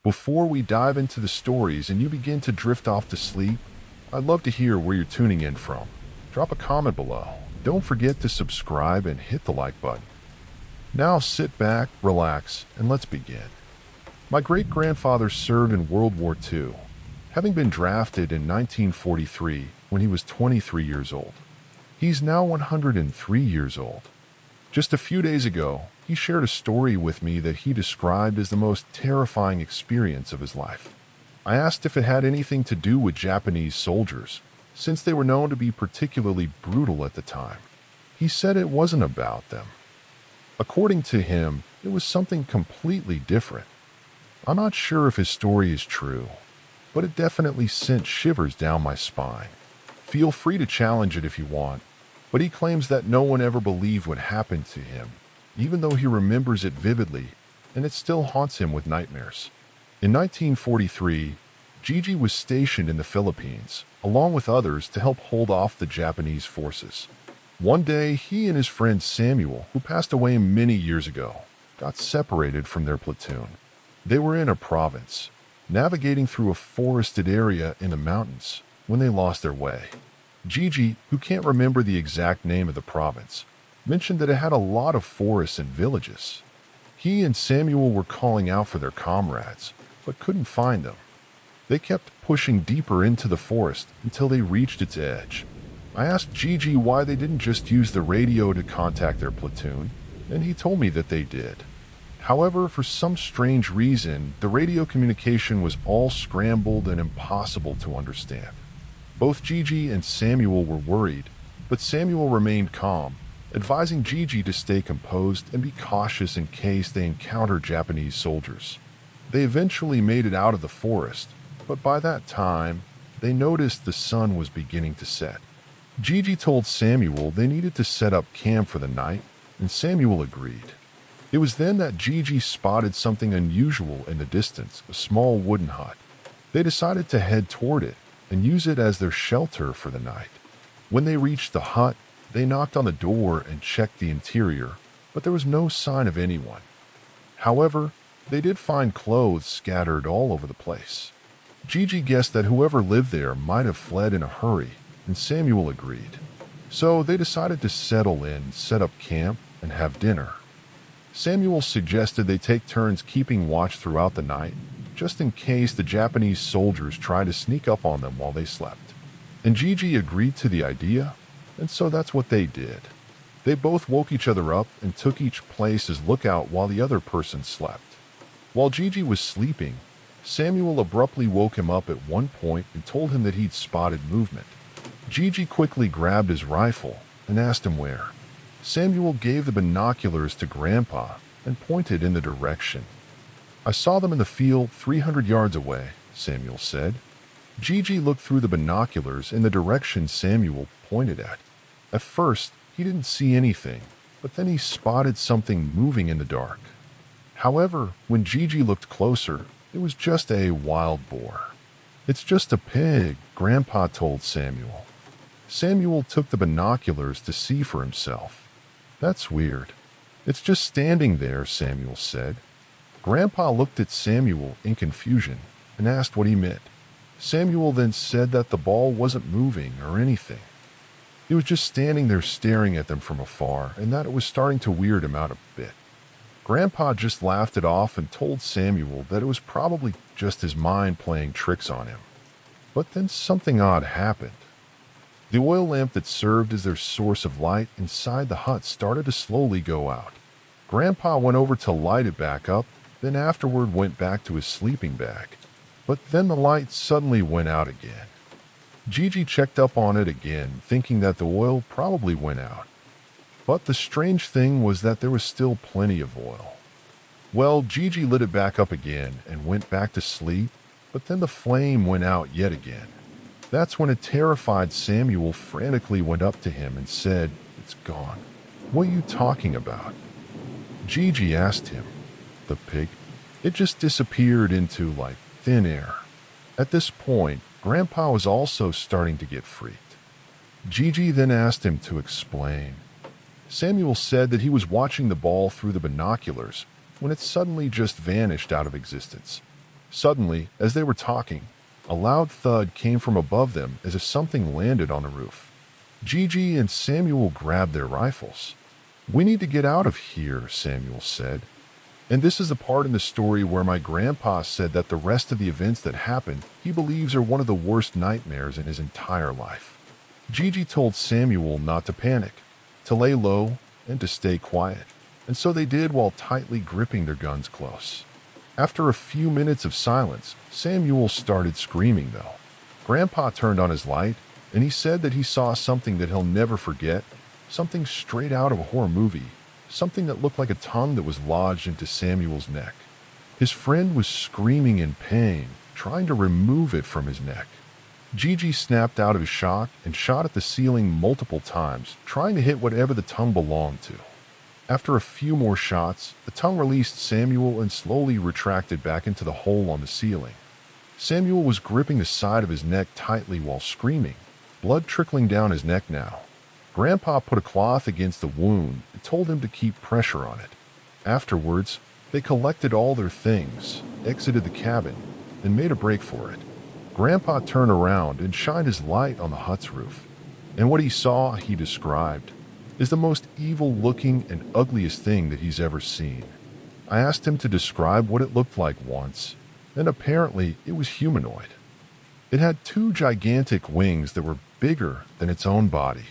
Before we dive into the stories and you begin to drift off to sleep, I'd love to hear where you're tuning in from. Drop a comment below. Don't forget to subscribe and hit the like button. Now sit back, relax, and let's begin. My great-grandfather served in World War II, having been drafted in 1943 when he was 23 years old. He's now 103 years old. Just a few days ago, he shared a story with me that he described as the most terrifying experience of his life. I asked if it had anything to do with Japanese soldiers, since they were known to be particularly brutal at the time. He said it wasn't about them. According to him, it was something completely different. I'm not sure if his story is true, but it definitely sent shivers down my spine. Feel free to challenge it if you want, but he claims that no one ever believed what happened to him, even though he remembers it vividly, and it still haunts him with nightmares. In 1943, Gigi was stationed in the Philippines, along with others to help hold off the Japanese forces. One day, he and his friend Samuel, who passed away many years ago, got separated from their platoon. They were in a province, navigating through a forested area in the mountains, when they lost their way. Gigi, who can't remember the exact name of the province, mentioned that it had a lot of forests and villages. He and Samuel were calling out for their comrades, but couldn't find them. They kept pushing deeper into the forest until they reached its edge. I asked Gigi why they didn't just use the radio to contact their platoon, and he told me that they did. However, for some strange reason, the radio communication was all scrambled and impossible to understand. Both Gigi and Samuel were worried, but Samuel remained calm, advising Gigi to stay composed and be cautious in case they encountered Japanese soldiers. They eventually made it out of the forest, but by that time, they noticed the sun was beginning to set. Gigi told Samuel they needed to set up camp for the night, and Samuel agreed. It was then that Gigi spotted something unusual in the distance, a small wooden hut. They decided to head toward it and use it as their shelter for the night. When they reached the hut, they knocked on the door and checked the interior, but there was no sign of anyone. However, they did find clothes scattered all over the place. Gigi guessed that whoever lived there might have fled in a hurry, and Samuel agreed. So they decided to settle in, set up camp, and have dinner. Samuel suggested they take turns keeping watch throughout the night, just in case the Japanese soldiers tried to sneak up on them while they slept. And Gigi agreed to the idea, and so that's what they did. They both woke each other up and took each place as lookout while the other person slept. While Gigi was sleeping, Samuel abruptly woke him up at one point and told him that he'd spotted movement. Gigi quickly grabbed his rifle and asked him where. Samuel gave the binoculars to Grandpa and pointed in the direction. "I saw them in the field 300 yards away," Samuel said. Gigi looked through the binoculars in the direction Samuel pointed at. At first, he didn't see anything, but then he spotted something moving in the dark. However, when Gigi looked closer, it was just a wild boar. "It's just a pig," Grandpa told Samuel. Samuel took the binoculars to see for himself. "That's weird. It's just standing there," Samuel said. Grandpa looked at Samuel in confusion and asked what he meant. Samuel then said that the ball wasn't moving or anything. It was just standing there staring at them from afar, and that it was starting to weird him out a bit. Grandpa just laughed it off and told Samuel that it was probably just his mind playing tricks on him. But then something odd happened. The oil lamp that served as their source of light inside the hut started to slowly go out. Grandpa went over to light it back up, then afterward went back to his sleeping bag. But then the light suddenly went out again. Gigi checked up on it again, thinking that the oil probably went out. But the strange thing was that there was still plenty of oil. Well, Gigi lit it back up again and went back to sleep, but then the flame went out yet again. That's when a terrified Samuel frantically went up to him and said, "It's gone." "What are you talking about?" Gigi asked him. "The pig? It just disappeared into, like, thin air." At this point, Grandpa was also starting to get freaked. Gigi then asked him to explain. Samuel said that he was watching the ball through the binoculars when it suddenly just vanished out of existence. Suddenly, as they were talking, a loud thud came from above them as if something landed on the roof. Gigi and Samuel grabbed their rifles. "We need to get out of here," Samuel said. And this is the part in the story where my grandpa said that the rest of the events that happened he believes are one of the worst nightmares in his entire life. Gigi told Samuel not to panic, to lay low, and to stay quiet. And so they did while tightly gripping their guns close. After a few minutes of silence, Samuel started screaming though. Grandpa turned on his light, and he said that he saw something that he'll never forget, something straight out of a horror movie, something that looked like a tongue that was lodged into Samuel's neck. His friend was screaming in pain, trying to remove it from his neck. Gigi snapped out of his shock and shot at the ceiling multiple times, trying to hit whatever the tongue belonged to. After a few more shots, the tongue released Samuel and slowly retracted back into the hole on the ceiling. Samuel was gripping the side of his neck tightly while screaming, blood trickling down his neck now. Grandpa put a cloth against the wound and told him to keep pressure on it. Afterwards, they collected all their things, exited the cabin, and made a break for it. Grandpa turned around and shined his light on the hut's roof, and what he saw, he described, is the most evil-looking and ugliest thing that he's ever seen. I asked him to describe what it looked like once, and apparently it was humanoid. It had two gigantic wings that were bigger than its own body.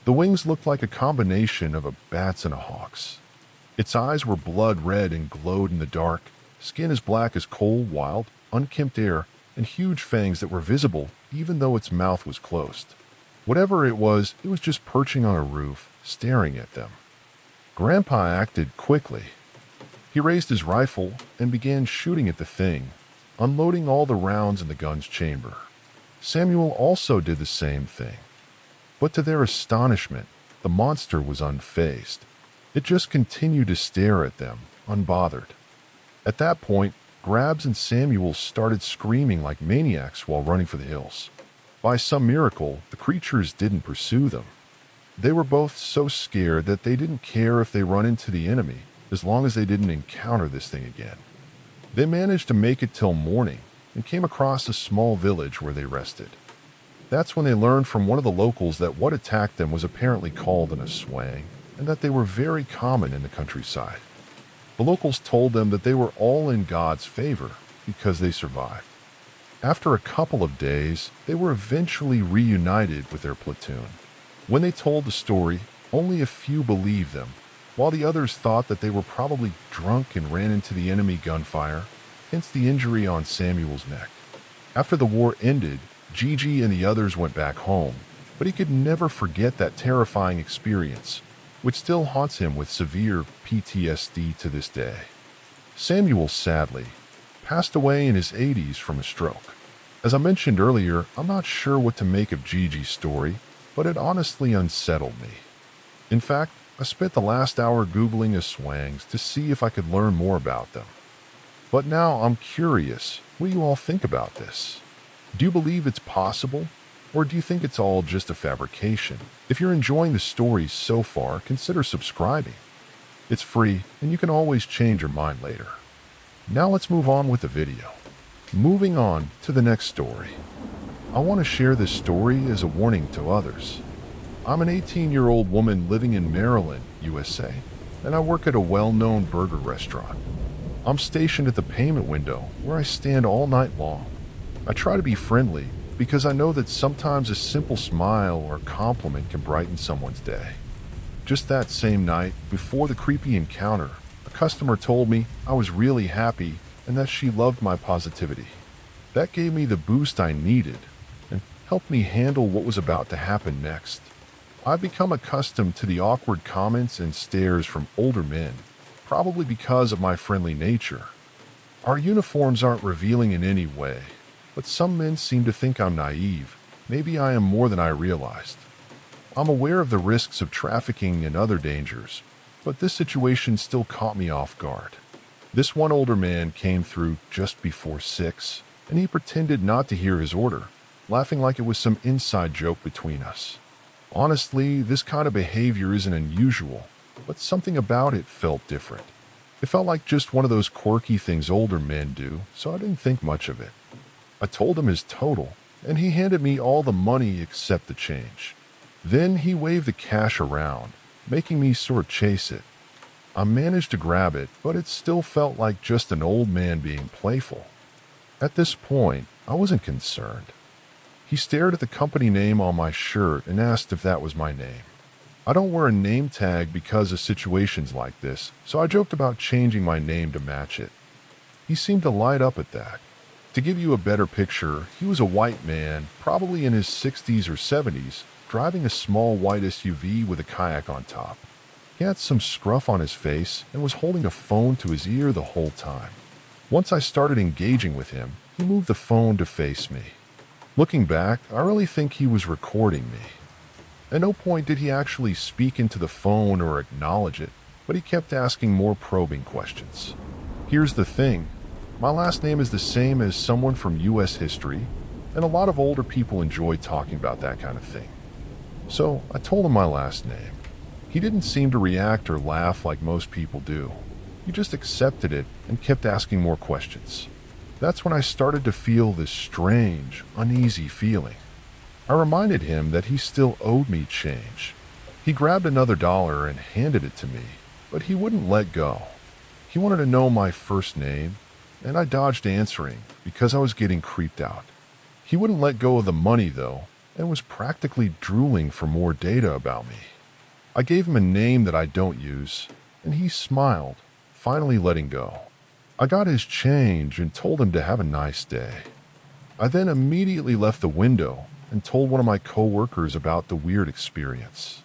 The wings looked like a combination of a bat's and a hawk's. Its eyes were blood red and glowed in the dark, skin as black as cold, wild, unkempt air, and huge fangs that were visible even though its mouth was closed. Whatever it was just perching on a roof, staring at them. Grandpa acted quickly. He raised his rifle and began shooting at the thing, unloading all the rounds in the gun's chamber. Samuel also did the same thing. But to their astonishment, the monster was unfazed. It just continued to stare at them, unbothered. At that point, Grabs and Samuel started screaming like maniacs while running for the hills. By some miracle, the creatures didn't pursue them. They were both so scared that they didn't care if they run into the enemy, as long as they didn't encounter this thing again. They managed to make it till morning and came across a small village where they rested. That's when they learned from one of the locals that what attacked them was apparently called an aswang, and that they were very common in the countryside. The locals told them that they were all in God's favor because they survived. After a couple of days, they were eventually reunited with their platoon. When they told the story, only a few believed them, while the others thought that they were probably drunk and ran into the enemy gunfire, hence the injury on Samuel's neck. After the war ended, Gigi and the others went back home, but he could never forget that terrifying experience, which still haunts him with severe PTSD to this day. Samuel, sadly, passed away in his 80s from a stroke. As I mentioned earlier, I'm not sure what to make of Gigi's story, but it honestly unsettled me. In fact, I spent the last hour Googling aswangs to see if I could learn more about them. But now I'm curious, what do you all think about this? Do you believe it's possible, or do you think it's all just a fabrication? If you're enjoying the story so far, consider subscribing. It's free, and you can always change your mind later. Now let's move on with the video. Moving on to the next story. I want to share this story as a warning to others. I'm an 18-year-old woman living in Maryland, USA, and I work at a well-known burger restaurant. I'm stationed at the payment window where I stand all night long. I try to be friendly because I know that sometimes a simple smile or compliment can brighten someone's day. Just that same night, before the creepy encounter, a customer told me I was really happy and that she loved my positivity. That gave me the boost I needed and helped me handle what was about to happen next. I've become accustomed to the awkward comments and stares from older men, probably because of my friendly nature. Our uniforms aren't revealing in any way, but some men seem to think I'm naive. Maybe I am more than I realized. I'm aware of the risks of trafficking and other dangers, but this situation still caught me off guard. This one older man came through just before 6, and he pretended not to hear his order, laughing like it was some inside joke between us. Honestly, this kind of behavior isn't unusual, but something about it felt different. It felt like just one of those quirky things older men do, so I didn't think much of it. I told him his total, and he handed me all the money except the change. Then he waved the cash around, making me sort of chase it. I managed to grab it, but it still felt like just an old man being playful. At this point, I wasn't concerned. He stared at the company name on my shirt and asked if that was my name. I don't wear a name tag because of situations like this, so I joked about changing my name to match it. He seemed to light up at that. To give you a better picture, he was a white man, probably in his 60s or 70s, driving a small white SUV with a kayak on top. He had some scruff on his face and was holding a phone to his ear the whole time. Once I started engaging with him, he moved the phone to face me. Looking back, I really think he was recording me. At no point did he actually speak into the phone or acknowledge it, but he kept asking more probing questions. Here's the thing. My last name is the same as someone from U.S. history, and a lot of older people enjoy talking about that kind of thing. So I told him my last name. He didn't seem to react or laugh like most people do. He just accepted it and kept asking more questions. That's when I started to feel this strange, uneasy feeling. I reminded him that he still owed me change. He grabbed another dollar and handed it to me, but he wouldn't let go. He wanted to know my first name, and I dodged answering because I was getting creeped out. He wouldn't let go of the money, though, and was practically drooling for more data about me. I gave him a name that I don't use, and he smiled, finally letting go. I got his change and told him to have a nice day. I then immediately left the window and told one of my co-workers about the weird experience.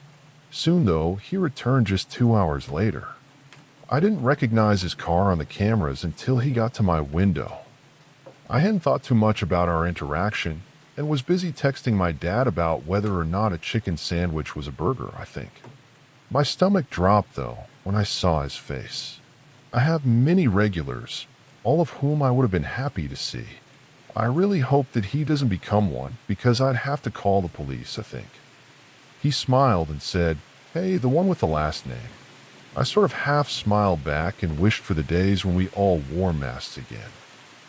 Soon, though, he returned just 2 hours later. I didn't recognize his car on the cameras until he got to my window. I hadn't thought too much about our interaction and was busy texting my dad about whether or not a chicken sandwich was a burger, I think. My stomach dropped, though, when I saw his face. I have many regulars, all of whom I would have been happy to see. I really hope that he doesn't become one, because I'd have to call the police, I think. He smiled and said, "Hey, the one with the last name." I sort of half smiled back and wished for the days when we all wore masks again.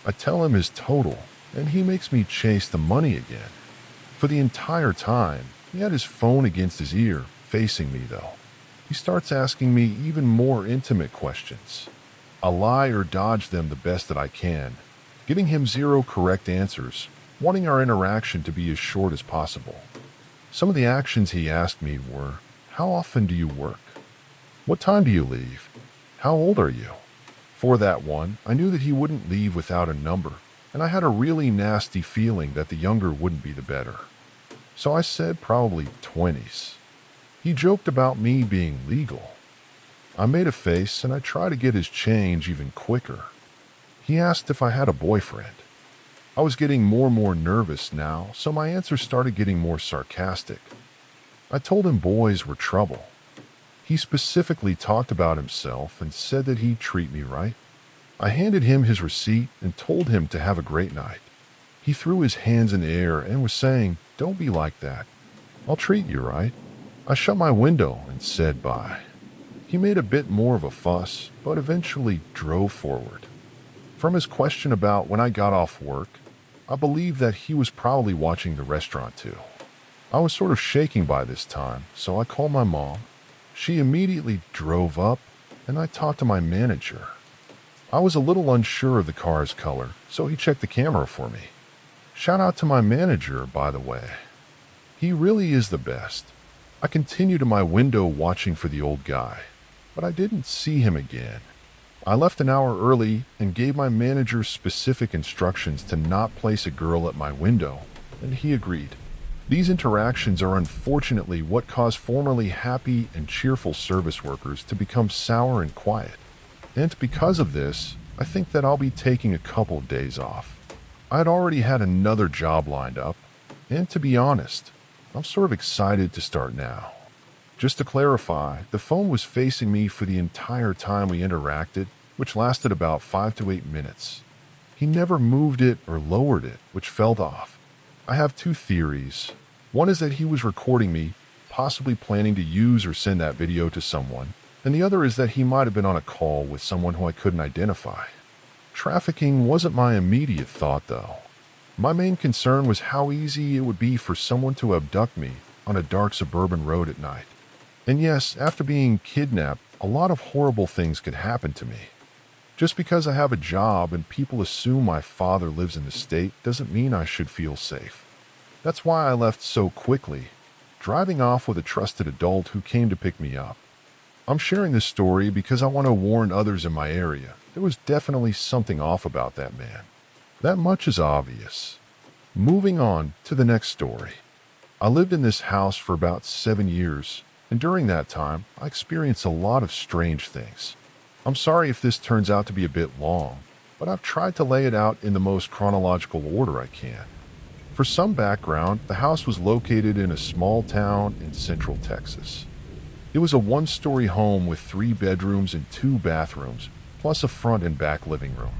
I tell him his total, and he makes me chase the money again. For the entire time, he had his phone against his ear, facing me though. He starts asking me even more intimate questions. I lie or dodge them the best that I can, giving him 0 correct answers, wanting our interaction to be as short as possible. Some of the actions he asked me were, "How often do you work? What time do you leave? How old are you?" For that one, I knew that he wouldn't leave without a number, and I had a really nasty feeling that the younger wouldn't be the better. So I said probably 20s. He joked about me being legal. I made a face and I tried to get his change even quicker. He asked if I had a boyfriend. I was getting more and more nervous now, so my answers started getting more sarcastic. I told him boys were trouble. He specifically talked about himself and said that he'd treat me right. I handed him his receipt and told him to have a great night. He threw his hands in the air and was saying, "Don't be like that. I'll treat you right." I shut my window and said bye. He made a bit more of a fuss, but eventually drove forward. From his question about when I got off work, I believe that he was probably watching the restaurant too. I was sort of shaking by this time, so I called my mom. She immediately drove up, and I talked to my manager. I was a little unsure of the car's color, so he checked the camera for me. Shout out to my manager, by the way. He really is the best. I continued to my window watching for the old guy, but I didn't see him again. I left an hour early and gave my manager specific instructions to not place a girl at my window, and he agreed. These interactions are unfortunately what caused formerly happy and cheerful service workers to become sour and quiet. And because of this, I think that I'll be taking a couple of days off. I'd already had another job lined up, and to be honest, I'm sort of excited to start now. Just to clarify, the phone was facing me for the entire time we interacted, which lasted about 5 to 8 minutes. He never moved it or lowered it, which felt off. I have 2 theories. One is that he was recording me, possibly planning to use or send that video to someone, and the other is that he might have been on a call with someone who I couldn't identify. Trafficking wasn't my immediate thought, though. My main concern was how easy it would be for someone to abduct me on a dark suburban road at night. And yes, after being kidnapped, a lot of horrible things could happen to me. Just because I have a job and people assume my father lives in the state doesn't mean I should feel safe. That's why I left so quickly, driving off with a trusted adult who came to pick me up. I'm sharing this story because I want to warn others in my area. There was definitely something off about that man. That much is obvious. Moving on to the next story. I lived in this house for about 7 years, and during that time, I experienced a lot of strange things. I'm sorry if this turns out to be a bit long, but I've tried to lay it out in the most chronological order I can. For some background, the house was located in a small town in central Texas. It was a one-story home with 3 bedrooms and 2 bathrooms, plus a front and back living room.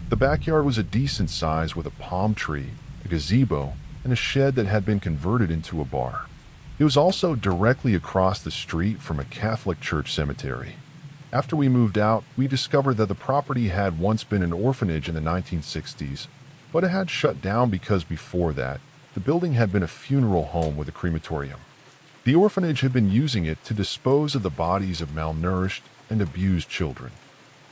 The backyard was a decent size with a palm tree, a gazebo, and a shed that had been converted into a bar. It was also directly across the street from a Catholic church cemetery. After we moved out, we discovered that the property had once been an orphanage in the 1960s, but it had shut down because before that, the building had been a funeral home with a crematorium. The orphanage had been using it to dispose of the bodies of malnourished and abused children.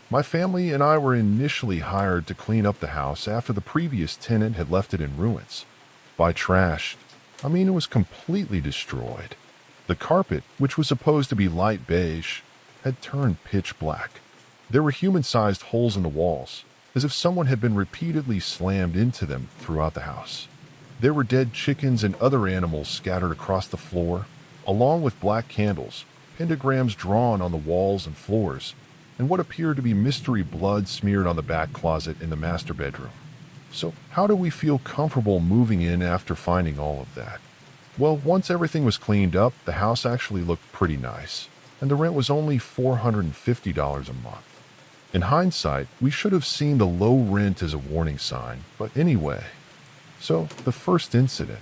My family and I were initially hired to clean up the house after the previous tenant had left it in ruins. By trashed, I mean it was completely destroyed. The carpet, which was supposed to be light beige, had turned pitch black. There were human-sized holes in the walls, as if someone had been repeatedly slammed into them throughout the house. There were dead chickens and other animals scattered across the floor, along with black candles, pentagrams drawn on the walls and floors, and what appeared to be mystery blood smeared on the back closet in the master bedroom. So how do we feel comfortable moving in after finding all of that? Well, once everything was cleaned up, the house actually looked pretty nice, and the rent was only $450 a month. In hindsight, we should have seen the low rent as a warning sign, but anyway. So, the first incident.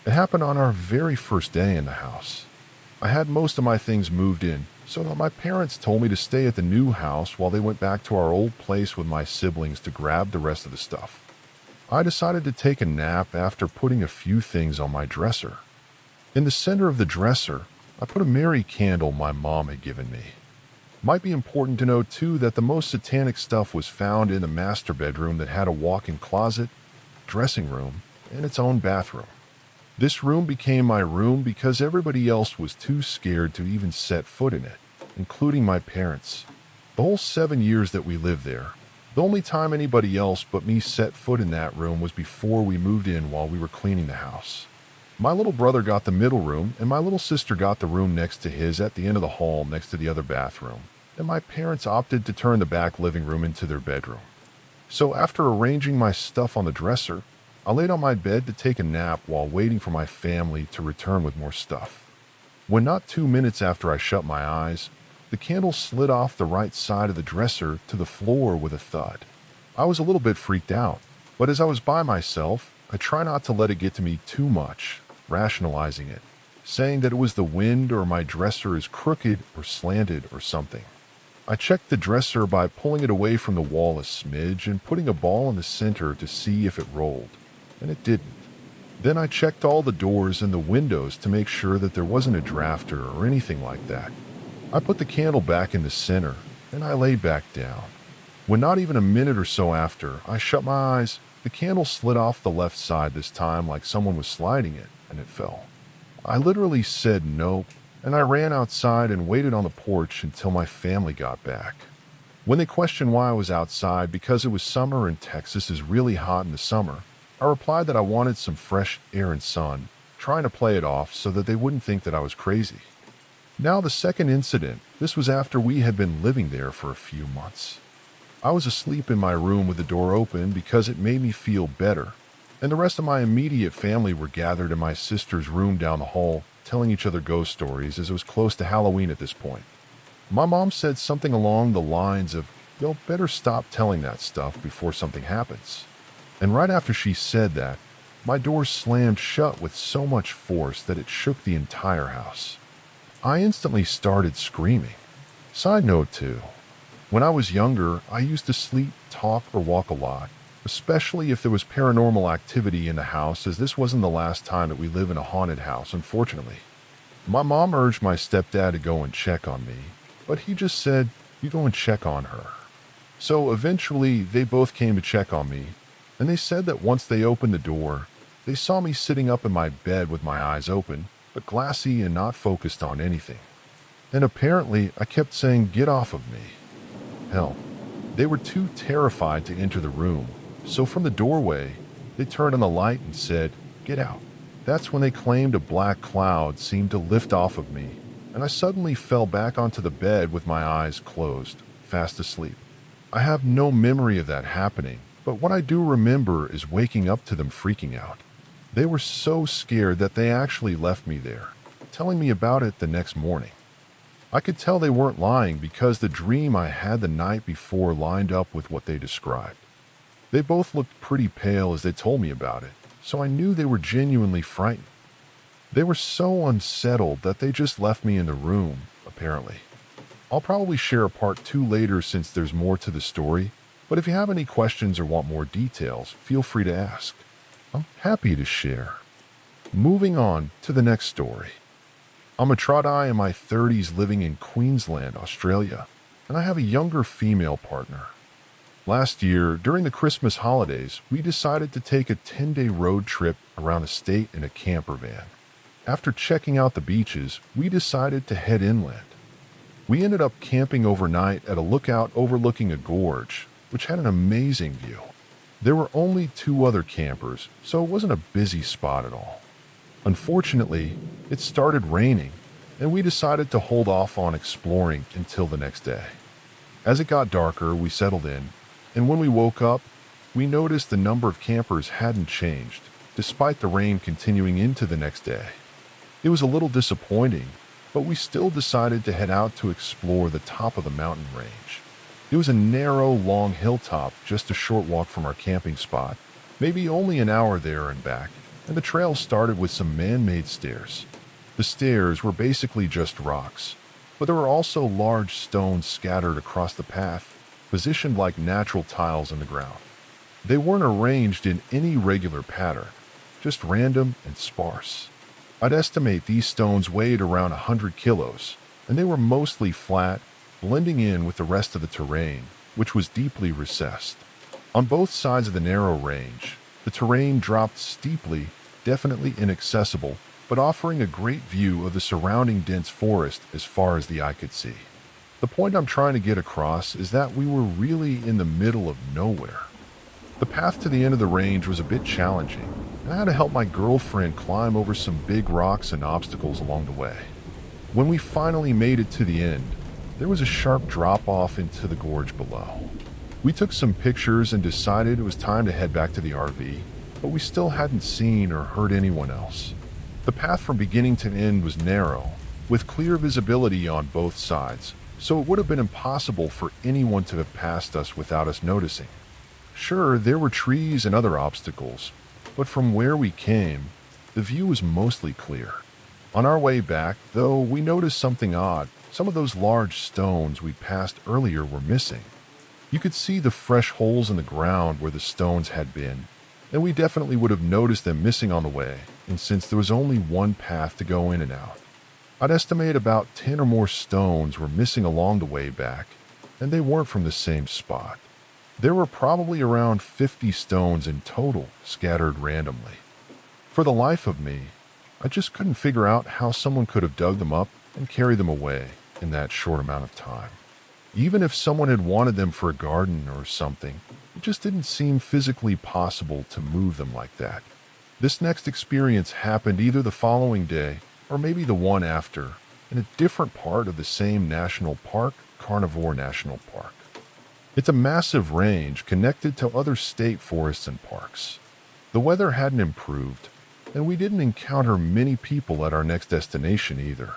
It happened on our very first day in the house. I had most of my things moved in, so that my parents told me to stay at the new house while they went back to our old place with my siblings to grab the rest of the stuff. I decided to take a nap after putting a few things on my dresser. In the center of the dresser, I put a Mary candle my mom had given me. Might be important to note too that the most satanic stuff was found in the master bedroom that had a walk-in closet, dressing room, and its own bathroom. This room became my room because everybody else was too scared to even set foot in it, including my parents. The whole 7 years that we lived there, the only time anybody else but me set foot in that room was before we moved in while we were cleaning the house. My little brother got the middle room, and my little sister got the room next to his at the end of the hall next to the other bathroom, and my parents opted to turn the back living room into their bedroom. So after arranging my stuff on the dresser, I laid on my bed to take a nap while waiting for my family to return with more stuff. When not 2 minutes after I shut my eyes, the candle slid off the right side of the dresser to the floor with a thud. I was a little bit freaked out, but as I was by myself, I try not to let it get to me too much, rationalizing it, saying that it was the wind or my dresser is crooked or slanted or something. I checked the dresser by pulling it away from the wall a smidge and putting a ball in the center to see if it rolled, and it didn't. Then I checked all the doors and the windows to make sure that there wasn't a drafter or anything like that. I put the candle back in the center, and I lay back down. When not even a minute or so after I shut my eyes, the candle slid off the left side this time like someone was sliding it, and it fell. I literally said nope, and I ran outside and waited on the porch until my family got back. When they questioned why I was outside because it was summer and Texas is really hot in the summer, I replied that I wanted some fresh air and sun, trying to play it off so that they wouldn't think that I was crazy. Now the second incident, this was after we had been living there for a few months. I was asleep in my room with the door open because it made me feel better, and the rest of my immediate family were gathered in my sister's room down the hall, telling each other ghost stories as it was close to Halloween at this point. My mom said something along the lines of, "Y'all better stop telling that stuff before something happens." And right after she said that, my door slammed shut with so much force that it shook the entire house. I instantly started screaming. Side note too, when I was younger, I used to sleep, talk, or walk a lot, especially if there was paranormal activity in the house, as this wasn't the last time that we live in a haunted house, unfortunately. My mom urged my stepdad to go and check on me, but he just said, "You go and check on her." So eventually, they both came to check on me, and they said that once they opened the door, they saw me sitting up in my bed with my eyes open, but glassy and not focused on anything. And apparently, I kept saying, "Get off of me." Hell, they were too terrified to enter the room, so from the doorway, they turned on the light and said, "Get out." That's when they claimed a black cloud seemed to lift off of me, and I suddenly fell back onto the bed with my eyes closed, fast asleep. I have no memory of that happening, but what I do remember is waking up to them freaking out. They were so scared that they actually left me there, telling me about it the next morning. I could tell they weren't lying because the dream I had the night before lined up with what they described. They both looked pretty pale as they told me about it, so I knew they were genuinely frightened. They were so unsettled that they just left me in the room, apparently. I'll probably share a part 2 later since there's more to the story, but if you have any questions or want more details, feel free to ask. I'm happy to share. Moving on to the next story. I'm a trot-eye in my 30s living in Queensland, Australia, and I have a younger female partner. Last year, during the Christmas holidays, we decided to take a 10-day road trip around the state in a camper van. After checking out the beaches, we decided to head inland. We ended up camping overnight at a lookout overlooking a gorge, which had an amazing view. There were only 2 other campers, so it wasn't a busy spot at all. Unfortunately, it started raining, and we decided to hold off on exploring until the next day. As it got darker, we settled in, and when we woke up, we noticed the number of campers hadn't changed, despite the rain continuing into the next day. It was a little disappointing, but we still decided to head out to explore the top of the mountain range. It was a narrow, long hilltop just a short walk from our camping spot, maybe only an hour there and back, and the trail started with some man-made stairs. The stairs were basically just rocks, but there were also large stones scattered across the path, positioned like natural tiles in the ground. They weren't arranged in any regular pattern, just random and sparse. I'd estimate these stones weighed around 100 kilos, and they were mostly flat, blending in with the rest of the terrain, which was deeply recessed. On both sides of the narrow range, the terrain dropped steeply, definitely inaccessible, but offering a great view of the surrounding dense forest as far as the eye could see. The point I'm trying to get across is that we were really in the middle of nowhere. The path to the end of the range was a bit challenging, and I had to help my girlfriend climb over some big rocks and obstacles along the way. When we finally made it to the end, there was a sharp drop-off into the gorge below. We took some pictures and decided it was time to head back to the RV, but we still hadn't seen or heard anyone else. The path from beginning to end was narrow, with clear visibility on both sides, so it would have been impossible for anyone to have passed us without us noticing. Sure, there were trees and other obstacles, but from where we came, the view was mostly clear. On our way back, though, we noticed something odd. Some of those large stones we passed earlier were missing. You could see the fresh holes in the ground where the stones had been, and we definitely would have noticed them missing on the way, and since there was only one path to go in and out. I'd estimate about 10 or more stones were missing along the way back, and they weren't from the same spot. There were probably around 50 stones in total, scattered randomly. For the life of me, I just couldn't figure out how someone could have dug them up and carried them away in that short amount of time. Even if someone had wanted them for a garden or something, it just didn't seem physically possible to move them like that. This next experience happened either the following day or maybe the one after, in a different part of the same national park, Carnivore National Park. It's a massive range connected to other state forests and parks. The weather hadn't improved, and we didn't encounter many people at our next destination either.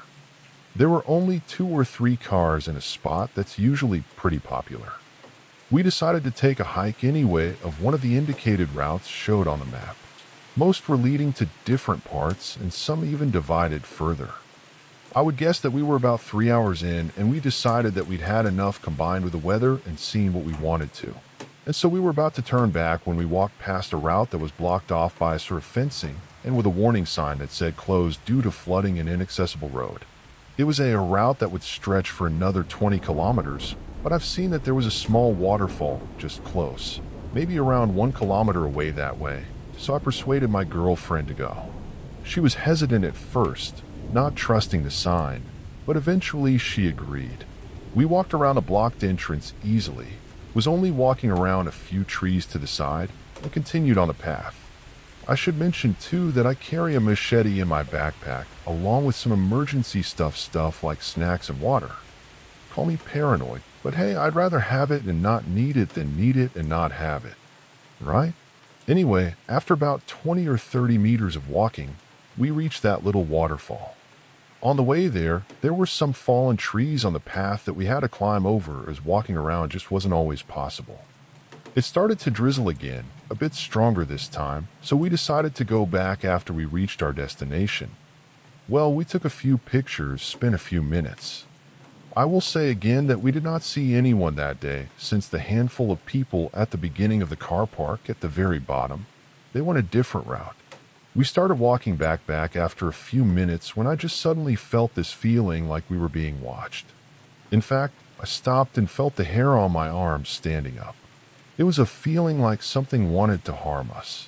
There were only 2 or 3 cars in a spot that's usually pretty popular. We decided to take a hike anyway of one of the indicated routes showed on the map. Most were leading to different parts, and some even divided further. I would guess that we were about 3 hours in, and we decided that we'd had enough combined with the weather and seen what we wanted to. And so we were about to turn back when we walked past a route that was blocked off by a sort of fencing and with a warning sign that said closed due to flooding and inaccessible road. It was a route that would stretch for another 20 kilometers, but I've seen that there was a small waterfall just close, maybe around 1 kilometer away that way, so I persuaded my girlfriend to go. She was hesitant at first, not trusting the sign, but eventually she agreed. We walked around a blocked entrance easily, was only walking around a few trees to the side, and continued on the path. I should mention too that I carry a machete in my backpack, along with some emergency stuff like snacks and water. Call me paranoid, but hey, I'd rather have it and not need it than need it and not have it. Right? Anyway, after about 20 or 30 meters of walking, we reached that little waterfall. On the way there were some fallen trees on the path that we had to climb over as walking around just wasn't always possible. It started to drizzle again, a bit stronger this time, so we decided to go back after we reached our destination. Well, we took a few pictures, spent a few minutes. I will say again that we did not see anyone that day, since the handful of people at the beginning of the car park at the very bottom, they went a different route. We started walking back after a few minutes when I just suddenly felt this feeling like we were being watched. In fact, I stopped and felt the hair on my arms standing up. It was a feeling like something wanted to harm us.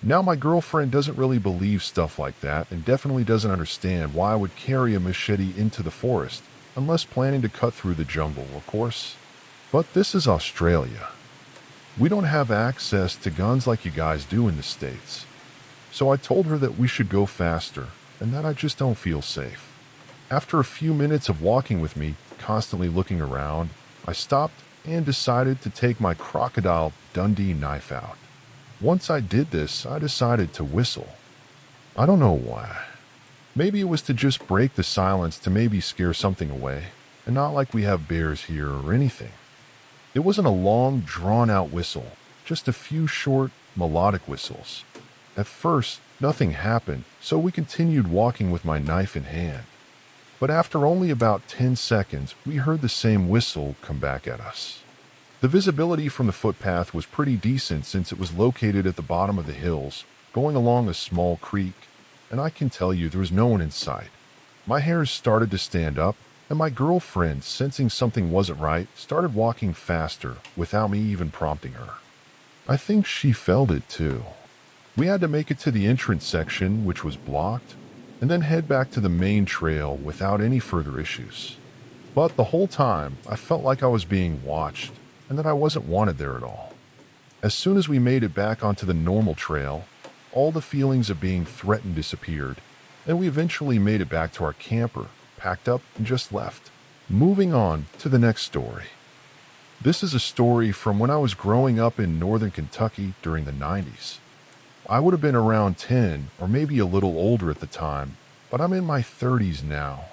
Now my girlfriend doesn't really believe stuff like that and definitely doesn't understand why I would carry a machete into the forest, unless planning to cut through the jungle, of course. But this is Australia. We don't have access to guns like you guys do in the States. So I told her that we should go faster and that I just don't feel safe. After a few minutes of walking with me, constantly looking around, I stopped and decided to take my Crocodile Dundee knife out. Once I did this, I decided to whistle. I don't know why. Maybe it was to just break the silence to maybe scare something away, and not like we have bears here or anything. It wasn't a long, drawn-out whistle, just a few short, melodic whistles. At first, nothing happened, so we continued walking with my knife in hand. But after only about 10 seconds, we heard the same whistle come back at us. The visibility from the footpath was pretty decent since it was located at the bottom of the hills, going along a small creek, and I can tell you there was no one in sight. My hairs started to stand up, and my girlfriend, sensing something wasn't right, started walking faster without me even prompting her. I think she felt it too. We had to make it to the entrance section, which was blocked, and then head back to the main trail without any further issues. But the whole time, I felt like I was being watched, and that I wasn't wanted there at all. As soon as we made it back onto the normal trail, all the feelings of being threatened disappeared, and we eventually made it back to our camper, packed up, and just left. Moving on to the next story. This is a story from when I was growing up in northern Kentucky during the 90s. I would have been around 10 or maybe a little older at the time, but I'm in my 30s now,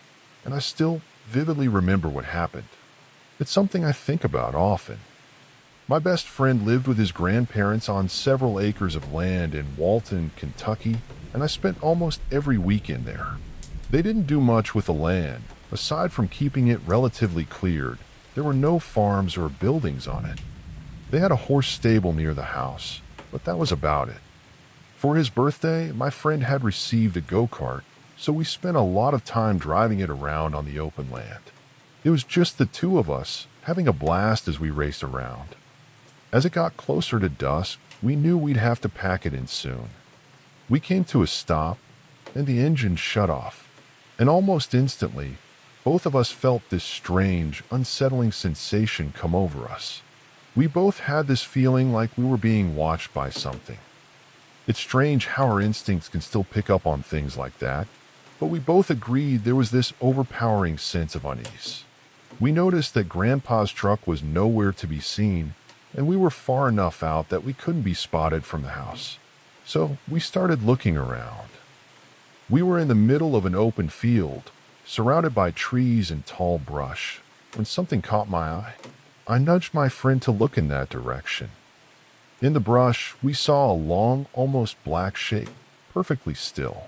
and I still vividly remember what happened. It's something I think about often. My best friend lived with his grandparents on several acres of land in Walton, Kentucky, and I spent almost every weekend there. They didn't do much with the land. Aside from keeping it relatively cleared, there were no farms or buildings on it. They had a horse stable near the house, but that was about it. For his birthday, my friend had received a go-kart, so we spent a lot of time driving it around on the open land. It was just the two of us, having a blast as we raced around. As it got closer to dusk, we knew we'd have to pack it in soon. We came to a stop, and the engine shut off, and almost instantly, both of us felt this strange, unsettling sensation come over us. We both had this feeling like we were being watched by something. It's strange how our instincts can still pick up on things like that, but we both agreed there was this overpowering sense of unease. We noticed that Grandpa's truck was nowhere to be seen, and we were far enough out that we couldn't be spotted from the house. So we started looking around. We were in the middle of an open field, surrounded by trees and tall brush, when something caught my eye. I nudged my friend to look in that direction. In the brush, we saw a long, almost black shape, perfectly still.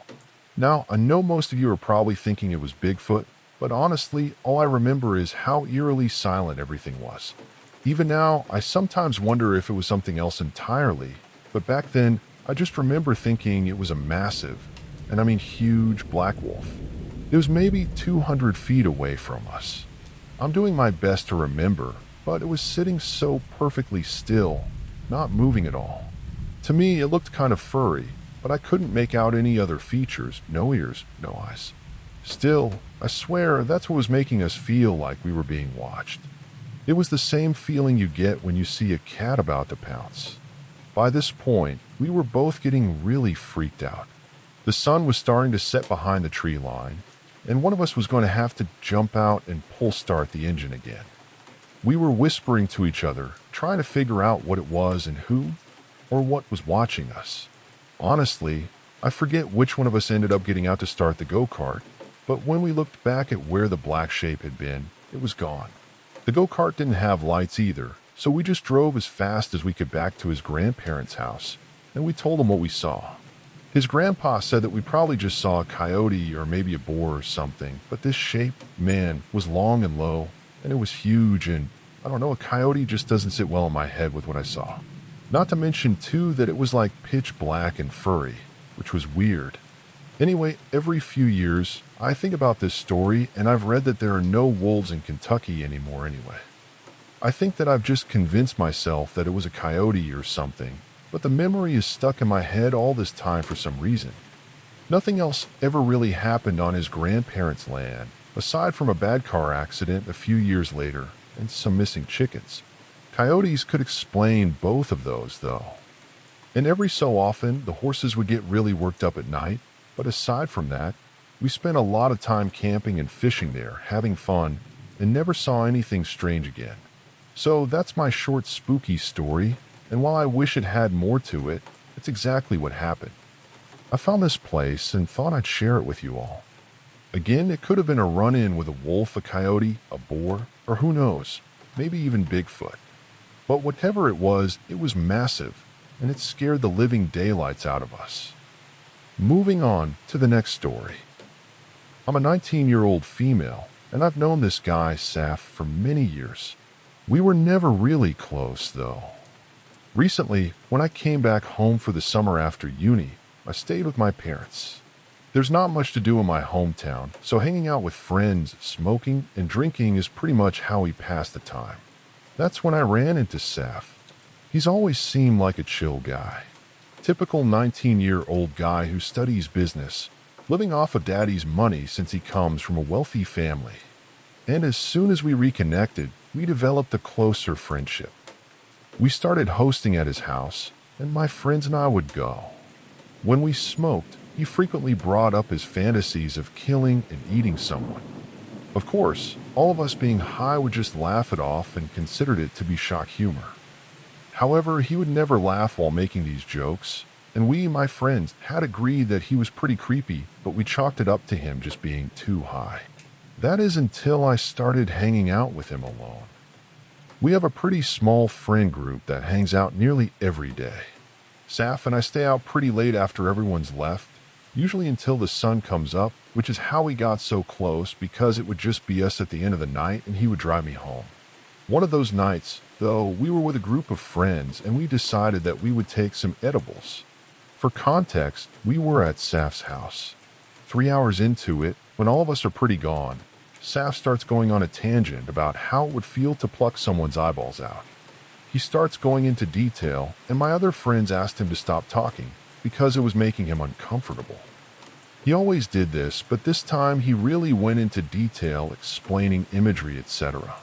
Now, I know most of you are probably thinking it was Bigfoot, but honestly, all I remember is how eerily silent everything was. Even now, I sometimes wonder if it was something else entirely, but back then, I just remember thinking it was a massive, and I mean huge, black wolf. It was maybe 200 feet away from us. I'm doing my best to remember, but it was sitting so perfectly still, not moving at all. To me, it looked kind of furry, but I couldn't make out any other features, no ears, no eyes. Still, I swear that's what was making us feel like we were being watched. It was the same feeling you get when you see a cat about to pounce. By this point, we were both getting really freaked out. The sun was starting to set behind the tree line, and one of us was going to have to jump out and pull start the engine again. We were whispering to each other, trying to figure out what it was and who, or what was watching us. Honestly, I forget which one of us ended up getting out to start the go-kart, but when we looked back at where the black shape had been, it was gone. The go-kart didn't have lights either, so we just drove as fast as we could back to his grandparents' house, and we told him what we saw. His grandpa said that we probably just saw a coyote or maybe a boar or something, but this shape, man, was long and low, and it was huge, and I don't know, a coyote just doesn't sit well in my head with what I saw. Not to mention, too, that it was like pitch black and furry, which was weird. Anyway, every few years, I think about this story, and I've read that there are no wolves in Kentucky anymore anyway. I think that I've just convinced myself that it was a coyote or something, but the memory is stuck in my head all this time for some reason. Nothing else ever really happened on his grandparents' land, aside from a bad car accident a few years later and some missing chickens. Coyotes could explain both of those, though. And every so often, the horses would get really worked up at night, but aside from that, we spent a lot of time camping and fishing there, having fun, and never saw anything strange again. So that's my short spooky story, and while I wish it had more to it, it's exactly what happened. I found this place and thought I'd share it with you all. Again, it could have been a run-in with a wolf, a coyote, a boar, or who knows, maybe even Bigfoot. But whatever it was massive, and it scared the living daylights out of us. Moving on to the next story. I'm a 19-year-old female, and I've known this guy, Saf, for many years. We were never really close, though. Recently, when I came back home for the summer after uni, I stayed with my parents. There's not much to do in my hometown, so hanging out with friends, smoking, and drinking is pretty much how we pass the time. That's when I ran into Saf. He's always seemed like a chill guy. Typical 19-year-old guy who studies business, living off of daddy's money since he comes from a wealthy family. And as soon as we reconnected, we developed a closer friendship. We started hosting at his house, and my friends and I would go. When we smoked, he frequently brought up his fantasies of killing and eating someone. Of course, all of us being high would just laugh it off and considered it to be shock humor. However, he would never laugh while making these jokes, and we, my friends, had agreed that he was pretty creepy, but we chalked it up to him just being too high. That is until I started hanging out with him alone. We have a pretty small friend group that hangs out nearly every day. Saf and I stay out pretty late after everyone's left, usually until the sun comes up, which is how we got so close because it would just be us at the end of the night and he would drive me home. One of those nights, though, we were with a group of friends and we decided that we would take some edibles. For context, we were at Saf's house. 3 hours into it, when all of us are pretty gone, Saf starts going on a tangent about how it would feel to pluck someone's eyeballs out. He starts going into detail, and my other friends asked him to stop talking because it was making him uncomfortable. He always did this, but this time he really went into detail explaining imagery, etc.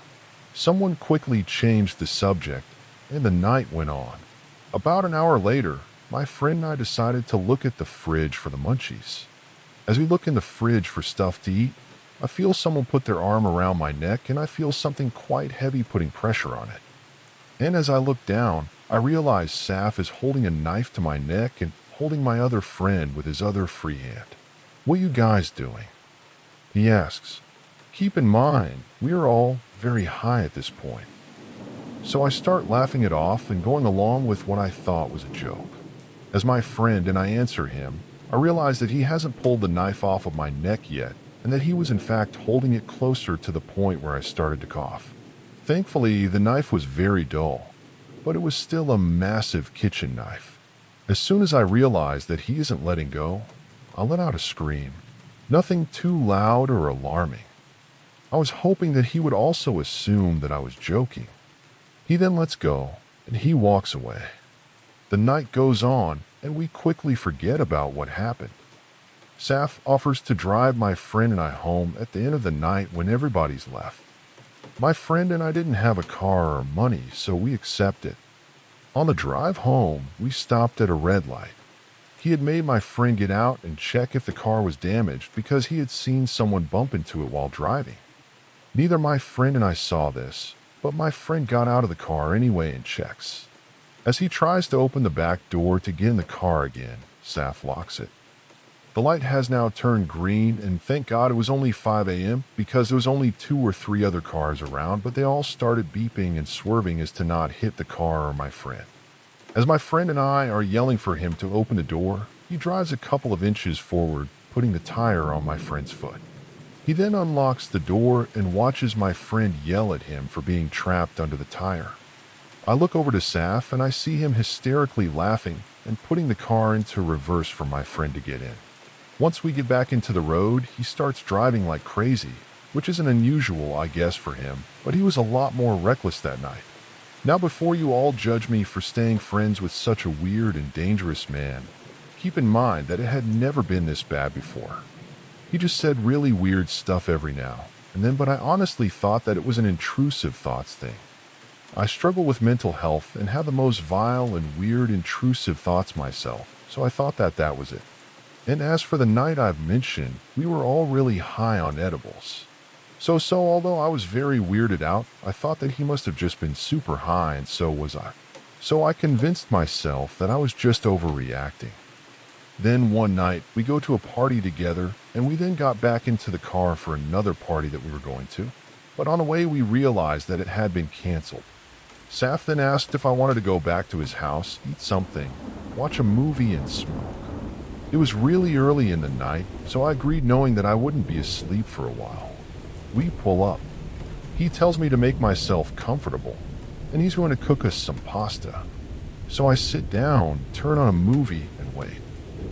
Someone quickly changed the subject, and the night went on. About an hour later, my friend and I decided to look at the fridge for the munchies. As we look in the fridge for stuff to eat, I feel someone put their arm around my neck and I feel something quite heavy putting pressure on it. And as I look down, I realize Saf is holding a knife to my neck and holding my other friend with his other free hand. "What you guys doing?" he asks. Keep in mind, we are all very high at this point. So I start laughing it off and going along with what I thought was a joke. As my friend and I answer him, I realized that he hasn't pulled the knife off of my neck yet, and that he was in fact holding it closer to the point where I started to cough. Thankfully, the knife was very dull, but it was still a massive kitchen knife. As soon as I realized that he isn't letting go, I let out a scream. Nothing too loud or alarming. I was hoping that he would also assume that I was joking. He then lets go, and he walks away. The night goes on, and we quickly forget about what happened. Saf offers to drive my friend and I home at the end of the night when everybody's left. My friend and I didn't have a car or money, so we accept it. On the drive home, we stopped at a red light. He had made my friend get out and check if the car was damaged because he had seen someone bump into it while driving. Neither my friend and I saw this, but my friend got out of the car anyway and checks. As he tries to open the back door to get in the car again, Saf locks it. The light has now turned green, and thank God it was only 5 a.m. because there was only 2 or 3 other cars around, but they all started beeping and swerving as to not hit the car or my friend. As my friend and I are yelling for him to open the door, he drives a couple of inches forward, putting the tire on my friend's foot. He then unlocks the door and watches my friend yell at him for being trapped under the tire. I look over to Saf and I see him hysterically laughing and putting the car into reverse for my friend to get in. Once we get back into the road, he starts driving like crazy, which isn't unusual, I guess, for him, but he was a lot more reckless that night. Now, before you all judge me for staying friends with such a weird and dangerous man, keep in mind that it had never been this bad before. He just said really weird stuff every now and then, but I honestly thought that it was an intrusive thoughts thing. I struggle with mental health and have the most vile and weird intrusive thoughts myself, so I thought that that was it. And as for the night I've mentioned, we were all really high on edibles. So although I was very weirded out, I thought that he must have just been super high, and so was I. So I convinced myself that I was just overreacting. Then one night, we go to a party together, and we then got back into the car for another party that we were going to. But on the way, we realized that it had been canceled. Saf then asked if I wanted to go back to his house, eat something, watch a movie, and smoke. It was really early in the night, so I agreed knowing that I wouldn't be asleep for a while. We pull up. He tells me to make myself comfortable, and he's going to cook us some pasta. So I sit down, turn on a movie, and wait.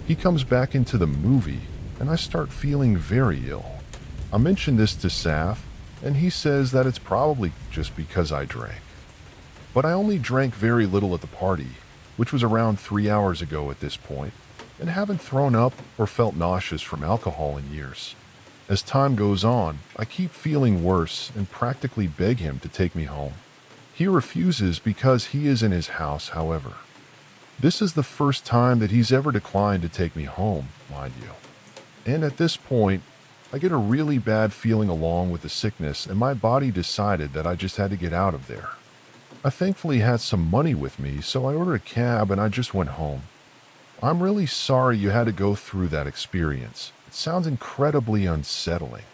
He comes back into the movie, and I start feeling very ill. I mention this to Saf, and he says that it's probably just because I drank. But I only drank very little at the party, which was around 3 hours ago at this point, and haven't thrown up or felt nauseous from alcohol in years. As time goes on, I keep feeling worse and practically beg him to take me home. He refuses because he is in his house, however. This is the first time that he's ever declined to take me home, mind you. And at this point, I get a really bad feeling along with the sickness, and my body decided that I just had to get out of there. I thankfully had some money with me, so I ordered a cab and I just went home. I'm really sorry you had to go through that experience. It sounds incredibly unsettling.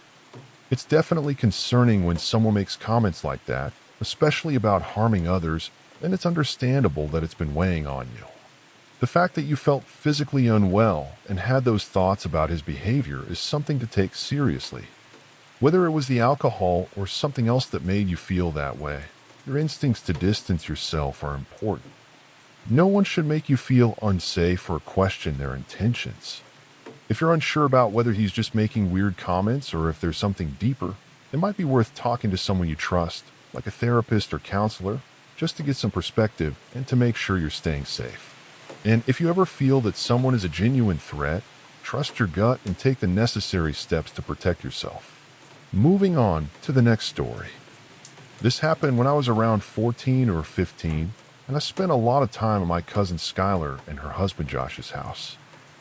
It's definitely concerning when someone makes comments like that, especially about harming others, and it's understandable that it's been weighing on you. The fact that you felt physically unwell and had those thoughts about his behavior is something to take seriously. Whether it was the alcohol or something else that made you feel that way, your instincts to distance yourself are important. No one should make you feel unsafe or question their intentions. If you're unsure about whether he's just making weird comments or if there's something deeper, it might be worth talking to someone you trust, like a therapist or counselor, just to get some perspective and to make sure you're staying safe. And if you ever feel that someone is a genuine threat, trust your gut and take the necessary steps to protect yourself. Moving on to the next story. This happened when I was around 14 or 15, and I spent a lot of time at my cousin Skylar and her husband Josh's house.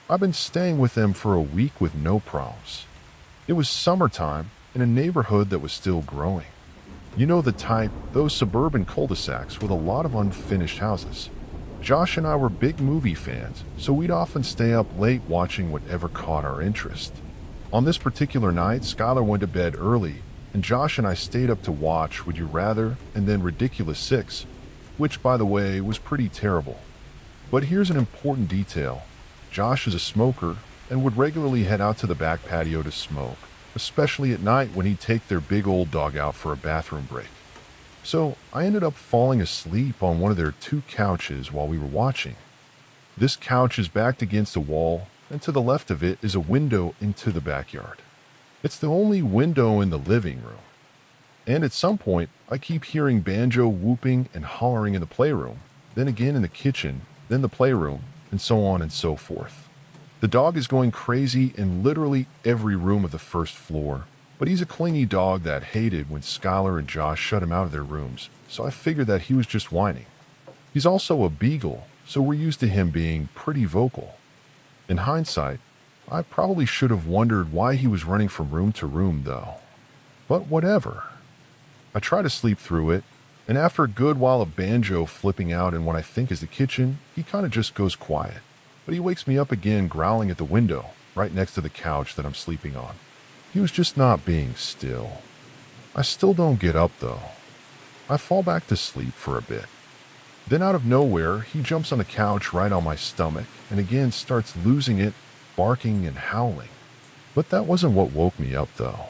I've been staying with them for a week with no problems. It was summertime in a neighborhood that was still growing. You know the type, those suburban cul-de-sacs with a lot of unfinished houses. Josh and I were big movie fans, so we'd often stay up late watching whatever caught our interest. On this particular night, Skylar went to bed early, and Josh and I stayed up to watch Would You Rather and then Ridiculous 6, which, by the way, was pretty terrible. But here's an important detail. Josh is a smoker, and would regularly head out to the back patio to smoke, especially at night when he'd take their big old dog out for a bathroom break. So I ended up falling asleep on one of their two couches while we were watching. This couch is backed against a wall, and to the left of it is a window into the backyard. It's the only window in the living room. And at some point, I keep hearing Banjo whooping and hollering in the playroom, then again in the kitchen, then the playroom, and so on and so forth. The dog is going crazy in literally every room of the first floor, but he's a clingy dog that hated when Skylar and Josh shut him out of their rooms, so I figured that he was just whining. He's also a beagle, so we're used to him being pretty vocal. In hindsight, I probably should have wondered why he was running from room to room, though. But whatever. I try to sleep through it, and after a good while of Banjo flipping out in what I think is the kitchen, he kind of just goes quiet. But he wakes me up again growling at the window, right next to the couch that I'm sleeping on. He was just not being still. I still don't get up, though. I fall back to sleep for a bit. Then out of nowhere, he jumps on the couch right on my stomach, and again starts losing it, barking and howling. But that wasn't what woke me up, though.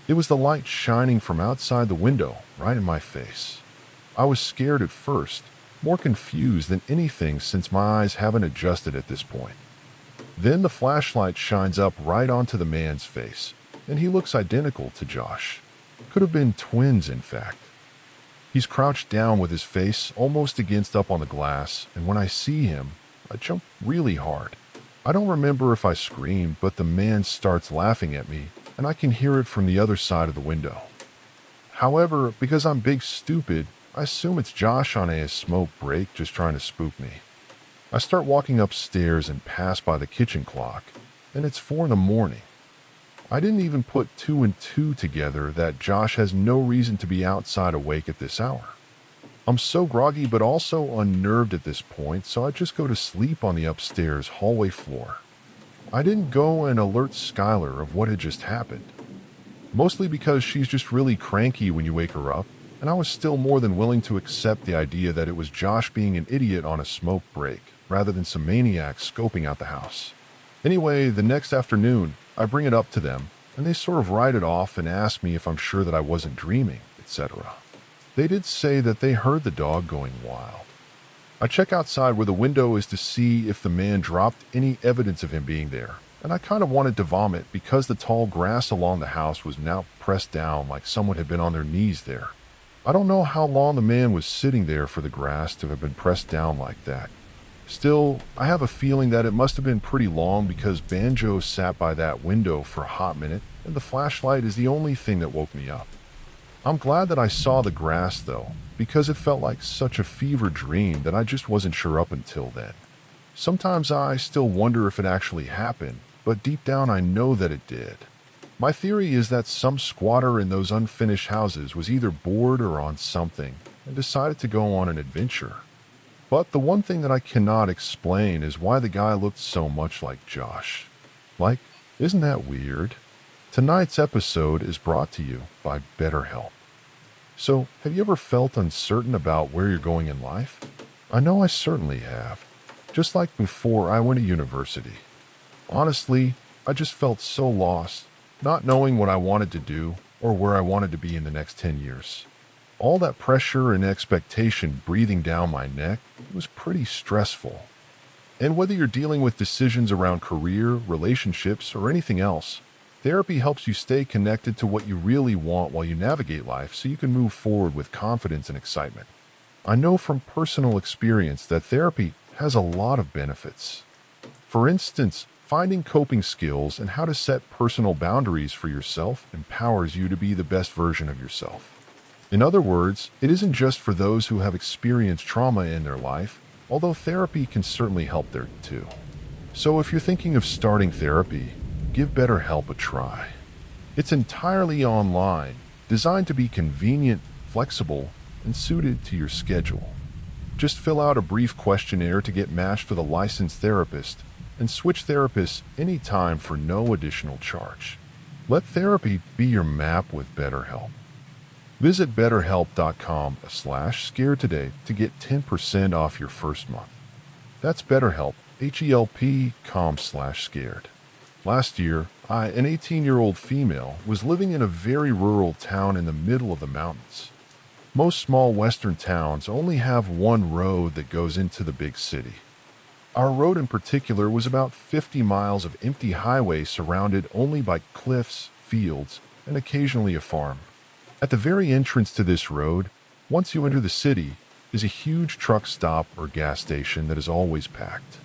It was the light shining from outside the window, right in my face. I was scared at first, more confused than anything since my eyes haven't adjusted at this point. Then the flashlight shines up right onto the man's face, and he looks identical to Josh. Could have been twins, in fact. He's crouched down with his face almost against up on the glass, and when I see him, I jump really hard. I don't remember if I screamed, but the man starts laughing at me, and I can hear it from the other side of the window. However, because I'm big stupid, I assume it's Josh on a smoke break just trying to spook me. I start walking upstairs and pass by the kitchen clock, and it's 4 in the morning. I didn't even put 2 and 2 together that Josh has no reason to be outside awake at this hour. I'm so groggy but also unnerved at this point, so I just go to sleep on the upstairs hallway floor. I didn't go and alert Skylar of what had just happened, mostly because she's just really cranky when you wake her up, and I was still more than willing to accept the idea that it was Josh being an idiot on a smoke break, rather than some maniac scoping out the house. Anyway, the next afternoon, I bring it up to them, and they sort of write it off and ask me if I'm sure that I wasn't dreaming, etc. They did say that they heard the dog going wild. I check outside where the window is to see if the man dropped any evidence of him being there, and I kind of wanted to vomit because the tall grass along the house was now pressed down like someone had been on their knees there. I don't know how long the man was sitting there for the grass to have been pressed down like that. Still, I have a feeling that it must have been pretty long because Banjo sat by that window for a hot minute, and the flashlight is the only thing that woke me up. I'm glad that I saw the grass, though, because it felt like such a fever dream that I just wasn't sure up until then. Sometimes I still wonder if it actually happened, but deep down I know that it did. My theory is that some squatter in those unfinished houses was either bored or on something and decided to go on an adventure. But the one thing that I cannot explain is why the guy looked so much like Josh. Like, isn't that weird? Tonight's episode is brought to you by BetterHelp. So, have you ever felt uncertain about where you're going in life? I know I certainly have. Just like before I went to university. Honestly, I just felt so lost, not knowing what I wanted to do or where I wanted to be in the next 10 years. All that pressure and expectation breathing down my neck was pretty stressful. And whether you're dealing with decisions around career, relationships, or anything else, therapy helps you stay connected to what you really want while you navigate life so you can move forward with confidence and excitement. I know from personal experience that therapy has a lot of benefits. For instance, finding coping skills and how to set personal boundaries for yourself empowers you to be the best version of yourself. In other words, it isn't just for those who have experienced trauma in their life, although therapy can certainly help there too. So if you're thinking of starting therapy, give BetterHelp a try. It's entirely online, designed to be convenient, flexible, and suited to your schedule. Just fill out a brief questionnaire to get matched with a licensed therapist and switch therapists anytime for no additional charge. Let therapy be your map with BetterHelp. Visit BetterHelp.com/scared today to get 10% off your first month. That's BetterHelp, HELP.com/scared. Last year, an 18-year-old female, was living in a very rural town in the middle of the mountains. Most small western towns only have one road that goes into the big city. Our road in particular was about 50 miles of empty highway surrounded only by cliffs, fields, and occasionally a farm. At the very entrance to this road, once you enter the city, is a huge truck stop or gas station that is always packed.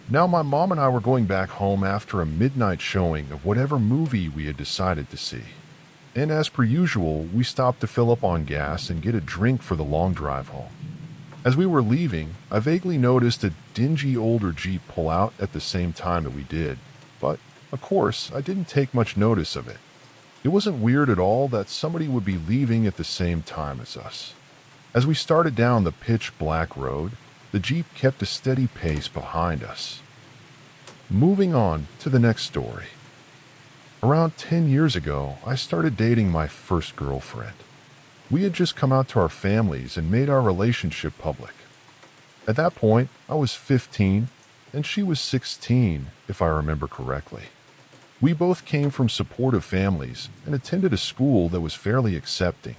Now my mom and I were going back home after a midnight showing of whatever movie we had decided to see. And as per usual, we stopped to fill up on gas and get a drink for the long drive home. As we were leaving, I vaguely noticed a dingy older Jeep pull out at the same time that we did, but, of course, I didn't take much notice of it. It wasn't weird at all that somebody would be leaving at the same time as us. As we started down the pitch-black road, the Jeep kept a steady pace behind us. Moving on to the next story. Around 10 years ago, I started dating my first girlfriend. We had just come out to our families and made our relationship public. At that point, I was 15, and she was 16, if I remember correctly. We both came from supportive families and attended a school that was fairly accepting.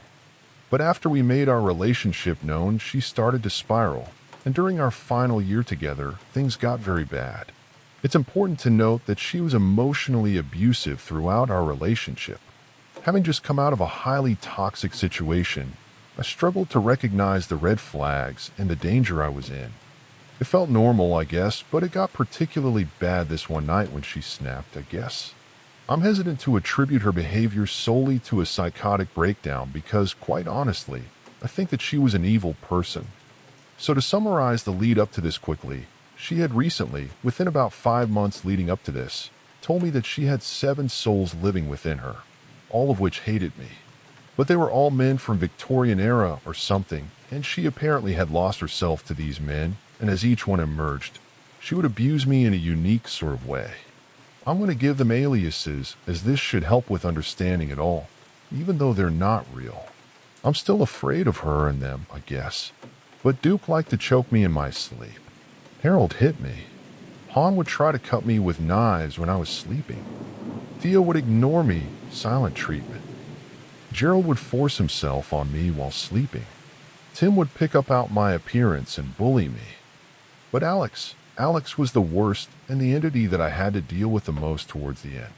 But after we made our relationship known, she started to spiral, and during our final year together, things got very bad. It's important to note that she was emotionally abusive throughout our relationship. Having just come out of a highly toxic situation, I struggled to recognize the red flags and the danger I was in. It felt normal, I guess, but it got particularly bad this one night when she snapped, I guess. I'm hesitant to attribute her behavior solely to a psychotic breakdown because, quite honestly, I think that she was an evil person. So to summarize the lead up to this quickly, she had recently, within about 5 months leading up to this, told me that she had 7 souls living within her, all of which hated me. But they were all men from Victorian era or something, and she apparently had lost herself to these men, and as each one emerged, she would abuse me in a unique sort of way. I'm going to give them aliases, as this should help with understanding it all, even though they're not real. I'm still afraid of her and them, I guess. But Duke liked to choke me in my sleep. Harold hit me. Han would try to cut me with knives when I was sleeping. Theo would ignore me, silent treatment. Gerald would force himself on me while sleeping. Tim would pick up out my appearance and bully me. But Alex was the worst and the entity that I had to deal with the most towards the end.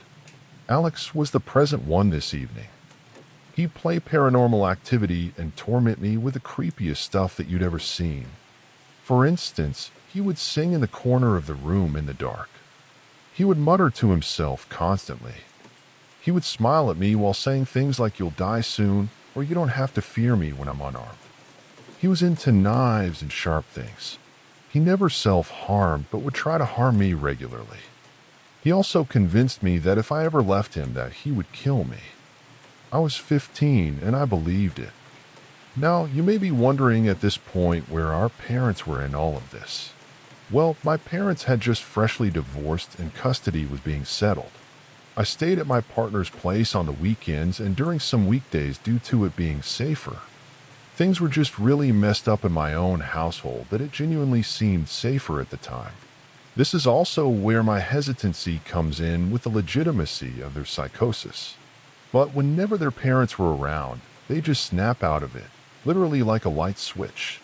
Alex was the present one this evening. He'd play paranormal activity and torment me with the creepiest stuff that you'd ever seen. For instance, he would sing in the corner of the room in the dark. He would mutter to himself constantly. He would smile at me while saying things like "you'll die soon" or "you don't have to fear me when I'm unarmed." He was into knives and sharp things. He never self-harmed but would try to harm me regularly. He also convinced me that if I ever left him that he would kill me. I was 15 and I believed it. Now, you may be wondering at this point where our parents were in all of this. Well, my parents had just freshly divorced and custody was being settled. I stayed at my partner's place on the weekends and during some weekdays due to it being safer. Things were just really messed up in my own household that it genuinely seemed safer at the time. This is also where my hesitancy comes in with the legitimacy of their psychosis. But whenever their parents were around, they just snap out of it, literally like a light switch.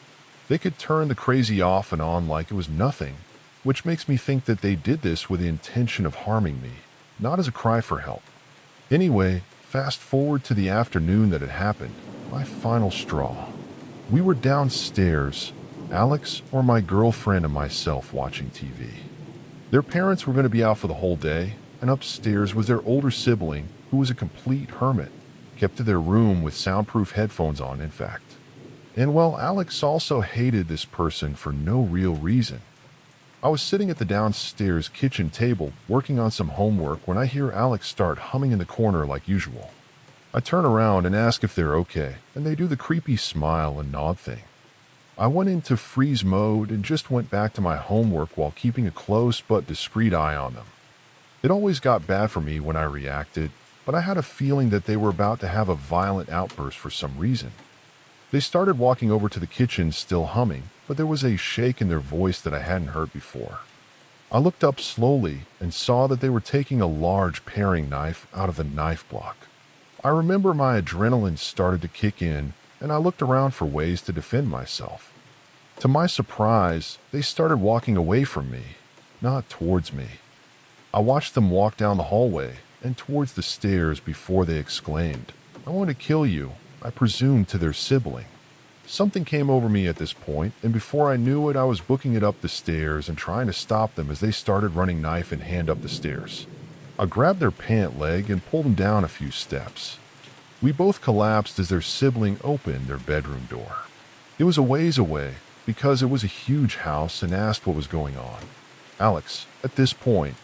They could turn the crazy off and on like it was nothing, which makes me think that they did this with the intention of harming me, not as a cry for help. Anyway, fast forward to the afternoon that it happened, my final straw. We were downstairs, Alex or my girlfriend and myself watching TV. Their parents were going to be out for the whole day, and upstairs was their older sibling, who was a complete hermit, kept to their room with soundproof headphones on, in fact. And well, Alex also hated this person for no real reason. I was sitting at the downstairs kitchen table working on some homework when I hear Alex start humming in the corner like usual. I turn around and ask if they're okay, and they do the creepy smile and nod thing. I went into freeze mode and just went back to my homework while keeping a close but discreet eye on them. It always got bad for me when I reacted, but I had a feeling that they were about to have a violent outburst for some reason. They started walking over to the kitchen still humming, but there was a shake in their voice that I hadn't heard before. I looked up slowly and saw that they were taking a large paring knife out of the knife block. I remember my adrenaline started to kick in, and I looked around for ways to defend myself. To my surprise, they started walking away from me, not towards me. I watched them walk down the hallway and towards the stairs before they exclaimed, "I want to kill you," I presumed to their sibling. Something came over me at this point, and before I knew it, I was booking it up the stairs and trying to stop them as they started running knife in hand up the stairs. I grabbed their pant leg and pulled them down a few steps. We both collapsed as their sibling opened their bedroom door. It was a ways away because it was a huge house, and asked what was going on. Alex, at this point,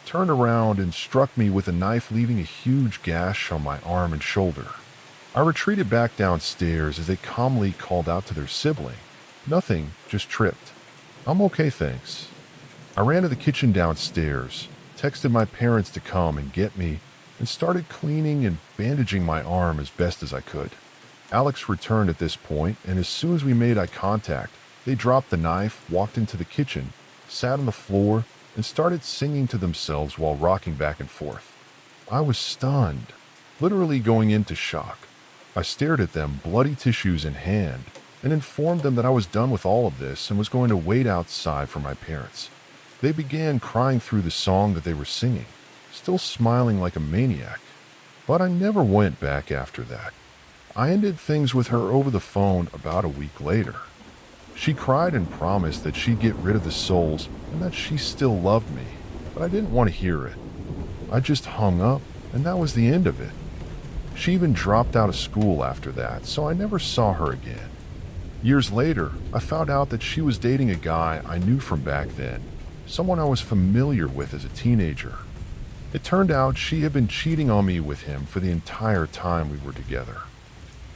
turned around and struck me with a knife, leaving a huge gash on my arm and shoulder. I retreated back downstairs as they calmly called out to their sibling. "Nothing, just tripped." "I'm okay, thanks." I ran to the kitchen downstairs, texted my parents to come and get me, and started cleaning and bandaging my arm as best as I could. Alex returned at this point, and as soon as we made eye contact, they dropped the knife, walked into the kitchen, sat on the floor, and started singing to themselves while rocking back and forth. I was stunned, literally going into shock. I stared at them, bloody tissues in hand, and informed them that I was done with all of this and was going to wait outside for my parents. They began crying through the song that they were singing, still smiling like a maniac. But I never went back after that. I ended things with her over the phone about a week later. She cried and promised that she'd get rid of the souls and that she still loved me, but I didn't want to hear it. I just hung up, and that was the end of it. She even dropped out of school after that, so I never saw her again. Years later, I found out that she was dating a guy I knew from back then, someone I was familiar with as a teenager. It turned out she had been cheating on me with him for the entire time we were together.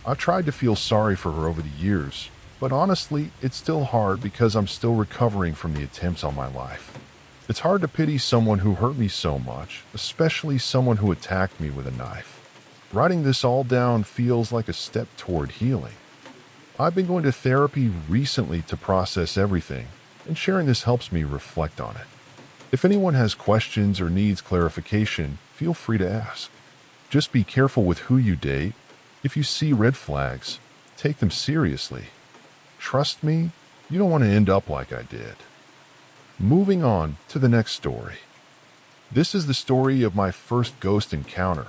I tried to feel sorry for her over the years, but honestly, it's still hard because I'm still recovering from the attempts on my life. It's hard to pity someone who hurt me so much, especially someone who attacked me with a knife. Writing this all down feels like a step toward healing. I've been going to therapy recently to process everything, and sharing this helps me reflect on it. If anyone has questions or needs clarification, feel free to ask. Just be careful with who you date. If you see red flags, take them seriously. Trust me, you don't want to end up like I did. Moving on to the next story. This is the story of my first ghost encounter,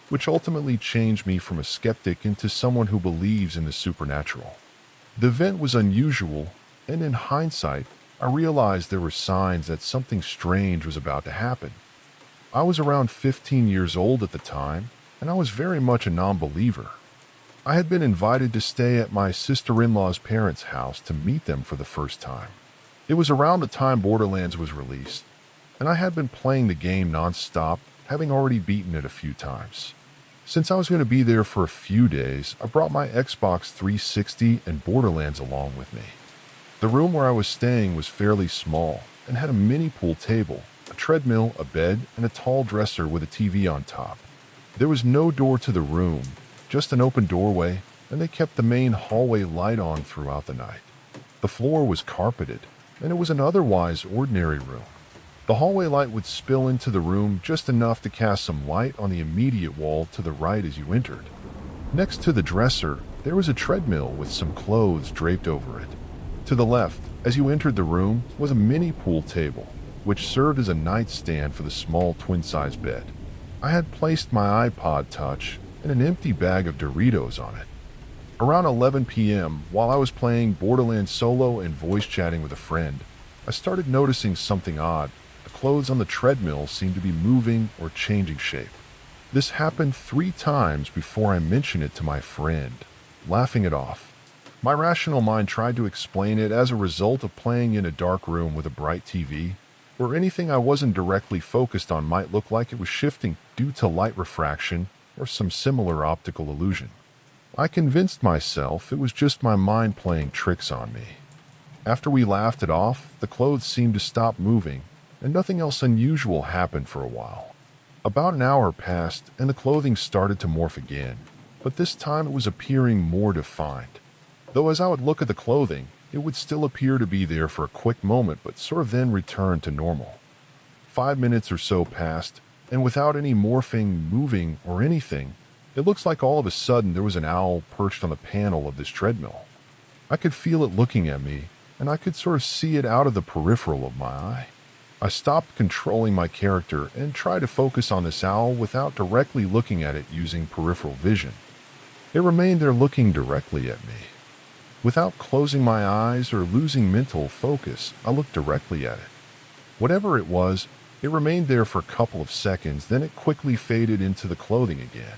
which ultimately changed me from a skeptic into someone who believes in the supernatural. The event was unusual, and in hindsight, I realized there were signs that something strange was about to happen. I was around 15 years old at the time, and I was very much a non-believer. I had been invited to stay at my sister-in-law's parents' house to meet them for the first time. It was around the time Borderlands was released, and I had been playing the game non-stop, having already beaten it a few times. Since I was going to be there for a few days, I brought my Xbox 360 and Borderlands along with me. The room where I was staying was fairly small and had a mini pool table, a treadmill, a bed, and a tall dresser with a TV on top. There was no door to the room, just an open doorway, and they kept the main hallway light on throughout the night. The floor was carpeted, and it was an otherwise ordinary room. The hallway light would spill into the room just enough to cast some light on the immediate wall to the right as you entered. Next to the dresser, there was a treadmill with some clothes draped over it. To the left, as you entered the room, was a mini pool table, which served as a nightstand for the small twin-size bed. I had placed my iPod Touch and an empty bag of Doritos on it. Around 11 p.m., while I was playing Borderlands solo and voice chatting with a friend, I started noticing something odd. The clothes on the treadmill seemed to be moving or changing shape. This happened 3 times before I mentioned it to my friend, laughing it off. My rational mind tried to explain it as a result of playing in a dark room with a bright TV, where anything I wasn't directly focused on might look like it was shifting due to light refraction or some similar optical illusion. I convinced myself it was just my mind playing tricks on me. After we laughed it off, the clothes seemed to stop moving, and nothing else unusual happened for a while. About an hour passed, and the clothing started to morph again, but this time it was appearing more defined. Though as I would look at the clothing, it would still appear to be there for a quick moment but sort of then return to normal. 5 minutes or so passed, and without any morphing, moving, or anything, it looks like all of a sudden there was an owl perched on the panel of this treadmill. I could feel it looking at me, and I could sort of see it out of the peripheral of my eye. I stopped controlling my character and tried to focus on this owl without directly looking at it using peripheral vision. It remained there looking directly at me. Without closing my eyes or losing mental focus, I looked directly at it. Whatever it was, it remained there for a couple of seconds, then it quickly faded into the clothing again.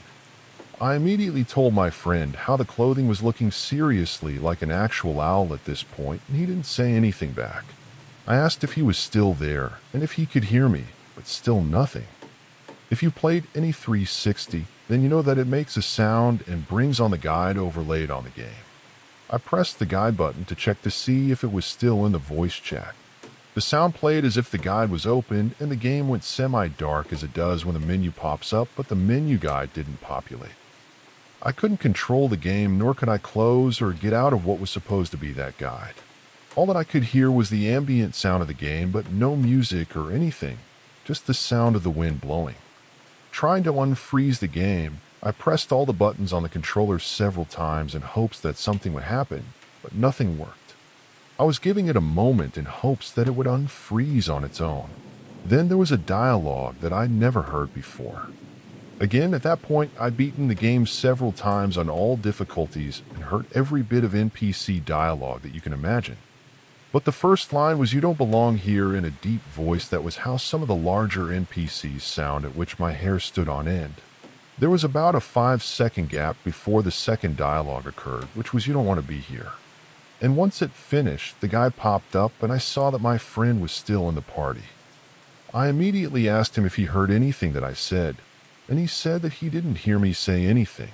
I immediately told my friend how the clothing was looking seriously like an actual owl at this point, and he didn't say anything back. I asked if he was still there and if he could hear me, but still nothing. If you played any 360, then you know that it makes a sound and brings on the guide overlaid on the game. I pressed the guide button to check to see if it was still in the voice chat. The sound played as if the guide was opened, and the game went semi-dark as it does when the menu pops up, but the menu guide didn't populate. I couldn't control the game, nor could I close or get out of what was supposed to be that guide. All that I could hear was the ambient sound of the game, but no music or anything, just the sound of the wind blowing. Trying to unfreeze the game, I pressed all the buttons on the controller several times in hopes that something would happen, but nothing worked. I was giving it a moment in hopes that it would unfreeze on its own. Then there was a dialogue that I'd never heard before. Again, at that point, I'd beaten the game several times on all difficulties and heard every bit of NPC dialogue that you can imagine. But the first line was "You don't belong here" in a deep voice that was how some of the larger NPCs sound, at which my hair stood on end. There was about a 5-second gap before the second dialogue occurred, which was "You don't want to be here." And once it finished, the guy popped up and I saw that my friend was still in the party. I immediately asked him if he heard anything that I said, and he said that he didn't hear me say anything.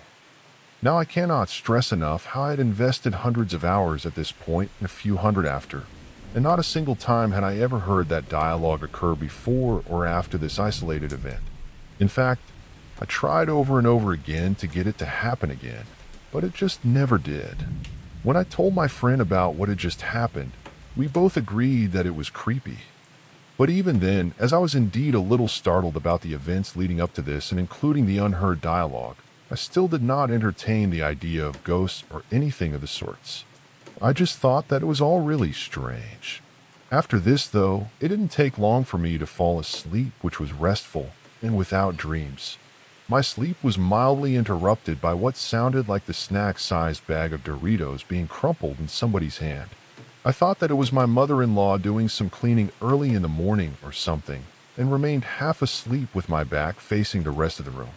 Now I cannot stress enough how I had invested hundreds of hours at this point and a few hundred after, and not a single time had I ever heard that dialogue occur before or after this isolated event. In fact, I tried over and over again to get it to happen again, but it just never did. When I told my friend about what had just happened, we both agreed that it was creepy. But even then, as I was indeed a little startled about the events leading up to this and including the unheard dialogue, I still did not entertain the idea of ghosts or anything of the sorts. I just thought that it was all really strange. After this, though, it didn't take long for me to fall asleep, which was restful and without dreams. My sleep was mildly interrupted by what sounded like the snack-sized bag of Doritos being crumpled in somebody's hand. I thought that it was my mother-in-law doing some cleaning early in the morning or something, and remained half asleep with my back facing the rest of the room.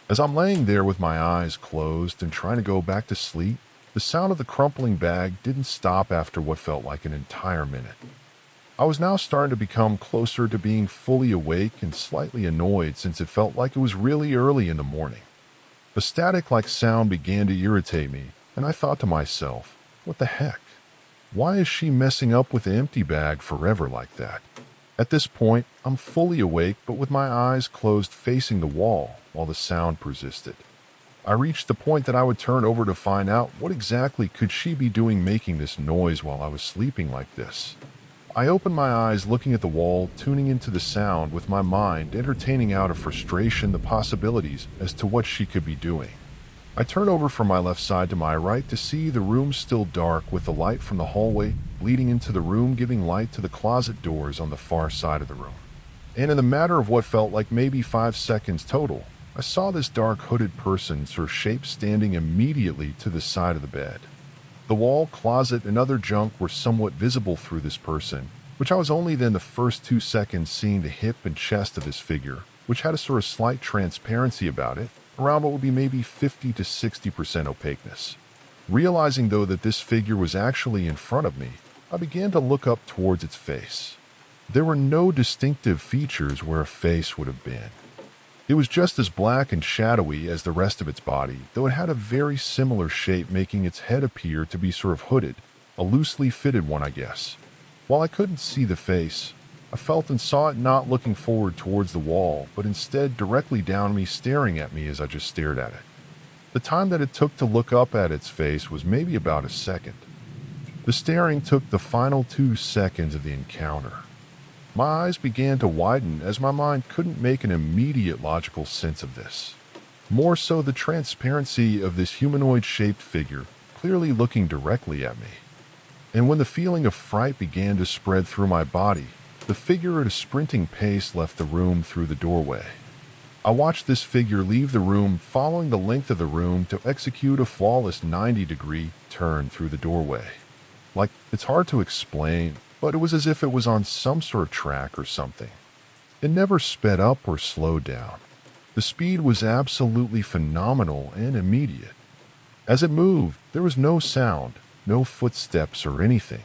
As I'm laying there with my eyes closed and trying to go back to sleep, the sound of the crumpling bag didn't stop after what felt like an entire minute. I was now starting to become closer to being fully awake and slightly annoyed since it felt like it was really early in the morning. The static-like sound began to irritate me, and I thought to myself, what the heck? Why is she messing up with the empty bag forever like that? At this point, I'm fully awake but with my eyes closed facing the wall while the sound persisted. I reached the point that I would turn over to find out what exactly could she be doing making this noise while I was sleeping like this. I opened my eyes looking at the wall, tuning into the sound with my mind, entertaining out of frustration the possibilities as to what she could be doing. I turned over from my left side to my right to see the room still dark with the light from the hallway leading into the room giving light to the closet doors on the far side of the room. And in the matter of what felt like maybe 5 seconds total, I saw this dark hooded person's shape standing immediately to the side of the bed. The wall, closet, and other junk were somewhat visible through this person, which I was only then the first 2 seconds seeing the hip and chest of this figure, which had a sort of slight transparency about it, around what would be maybe 50 to 60% opaqueness. Realizing though that this figure was actually in front of me, I began to look up towards its face. There were no distinctive features where a face would have been. It was just as black and shadowy as the rest of its body, though it had a very similar shape, making its head appear to be sort of hooded, a loosely fitted one, I guess. While I couldn't see the face, I felt and saw it not looking forward towards the wall, but instead directly down at me, staring at me as I just stared at it. The time that it took to look up at its face was maybe about a second. The staring took the final 2 seconds of the encounter. My eyes began to widen as my mind couldn't make an immediate logical sense of this. More so the transparency of this humanoid-shaped figure clearly looking directly at me. And when the feeling of fright began to spread through my body, the figure at a sprinting pace left the room through the doorway. I watched this figure leave the room, following the length of the room to execute a flawless 90-degree turn through the doorway. Like, it's hard to explain, but it was as if it was on some sort of track or something. It never sped up or slowed down. The speed was absolutely phenomenal and immediate. As it moved, there was no sound, no footsteps or anything.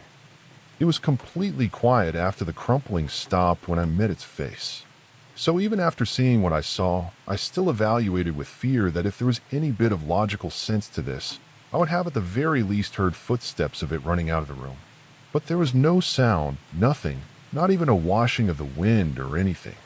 It was completely quiet after the crumpling stopped when I met its face. So even after seeing what I saw, I still evaluated with fear that if there was any bit of logical sense to this, I would have at the very least heard footsteps of it running out of the room. But there was no sound, nothing, not even a washing of the wind or anything.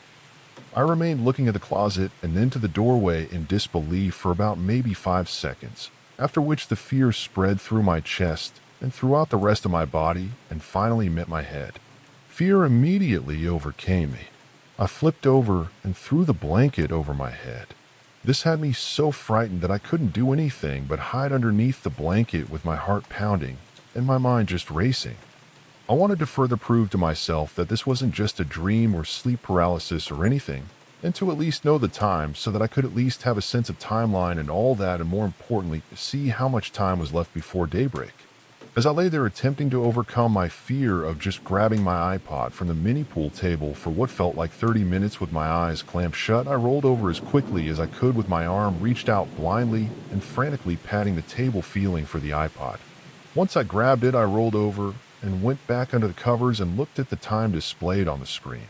I remained looking at the closet and then to the doorway in disbelief for about maybe 5 seconds, after which the fear spread through my chest and throughout the rest of my body and finally met my head. Fear immediately overcame me. I flipped over and threw the blanket over my head. This had me so frightened that I couldn't do anything but hide underneath the blanket with my heart pounding and my mind just racing. I wanted to further prove to myself that this wasn't just a dream or sleep paralysis or anything, and to at least know the time so that I could at least have a sense of timeline and all that, and more importantly, see how much time was left before daybreak. As I lay there attempting to overcome my fear of just grabbing my iPod from the mini pool table for what felt like 30 minutes with my eyes clamped shut, I rolled over as quickly as I could with my arm reached out blindly and frantically patting the table feeling for the iPod. Once I grabbed it, I rolled over and went back under the covers and looked at the time displayed on the screen.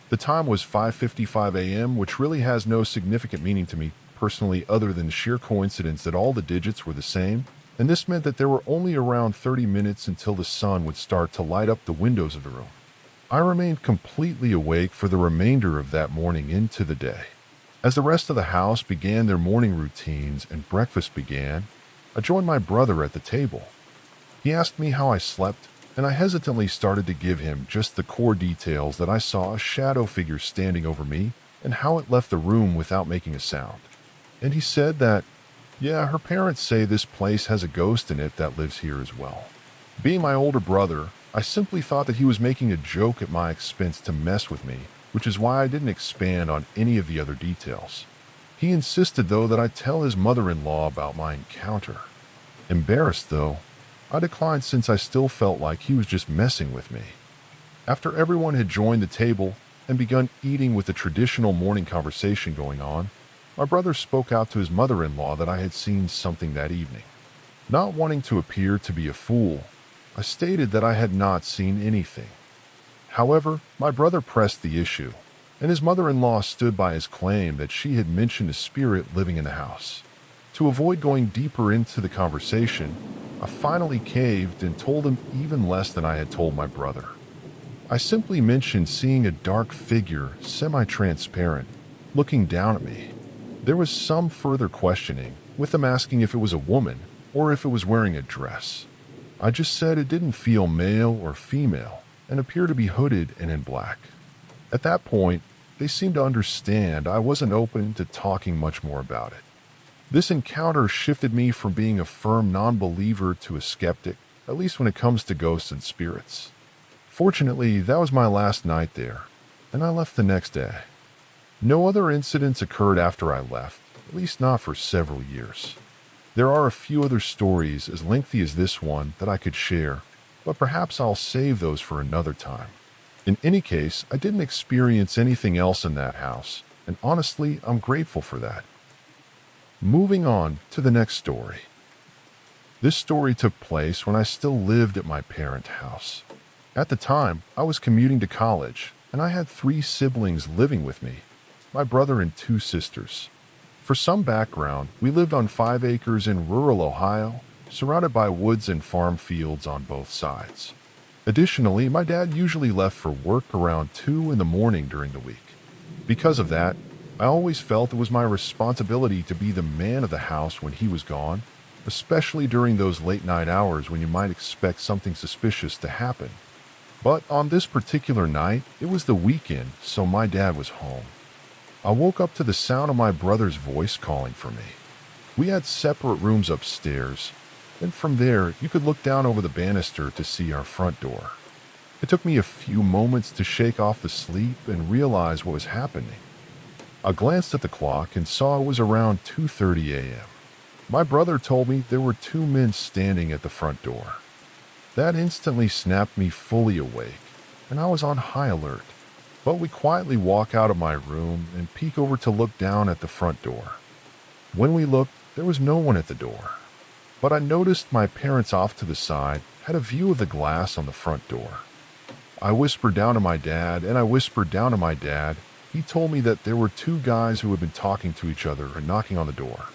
The time was 5:55 a.m., which really has no significant meaning to me personally other than the sheer coincidence that all the digits were the same, and this meant that there were only around 30 minutes until the sun would start to light up the windows of the room. I remained completely awake for the remainder of that morning into the day. As the rest of the house began their morning routines and breakfast began, I joined my brother at the table. He asked me how I slept, and I hesitantly started to give him just the core details that I saw a shadow figure standing over me and how it left the room without making a sound. And he said that, yeah, her parents say this place has a ghost in it that lives here as well. Being my older brother, I simply thought that he was making a joke at my expense to mess with me, which is why I didn't expand on any of the other details. He insisted, though, that I tell his mother-in-law about my encounter. Embarrassed, though, I declined since I still felt like he was just messing with me. After everyone had joined the table and begun eating with the traditional morning conversation going on, my brother spoke out to his mother-in-law that I had seen something that evening. Not wanting to appear to be a fool, I stated that I had not seen anything. However, my brother pressed the issue, and his mother-in-law stood by his claim that she had mentioned a spirit living in the house. To avoid going deeper into the conversation, I finally caved and told him even less than I had told my brother. I simply mentioned seeing a dark figure, semi-transparent, looking down at me. There was some further questioning, with him asking if it was a woman or if it was wearing a dress. I just said it didn't feel male or female and appeared to be hooded and in black. At that point, they seemed to understand I wasn't open to talking much more about it. This encounter shifted me from being a firm non-believer to a skeptic, at least when it comes to ghosts and spirits. Fortunately, that was my last night there, and I left the next day. No other incidents occurred after I left, at least not for several years. There are a few other stories as lengthy as this one that I could share, but perhaps I'll save those for another time. In any case, I didn't experience anything else in that house, and honestly, I'm grateful for that. Moving on to the next story. This story took place when I still lived at my parents' house. At the time, I was commuting to college, and I had 3 siblings living with me, my brother and 2 sisters. For some background, we lived on 5 acres in rural Ohio, surrounded by woods and farm fields on both sides. Additionally, my dad usually left for work around 2 in the morning during the week. Because of that, I always felt it was my responsibility to be the man of the house when he was gone, especially during those late night hours when you might expect something suspicious to happen. But on this particular night, it was the weekend, so my dad was home. I woke up to the sound of my brother's voice calling for me. We had separate rooms upstairs, and from there you could look down over the banister to see our front door. It took me a few moments to shake off the sleep and realize what was happening. I glanced at the clock and saw it was around 2:30 a.m. My brother told me there were two men standing at the front door. That instantly snapped me fully awake, and I was on high alert. But we quietly walk out of my room and peek over to look down at the front door. When we looked, there was no one at the door. But I noticed my parents off to the side had a view of the glass on the front door. I whispered down to my dad, and I whispered down to my dad. He told me that there were two guys who had been talking to each other and knocking on the door.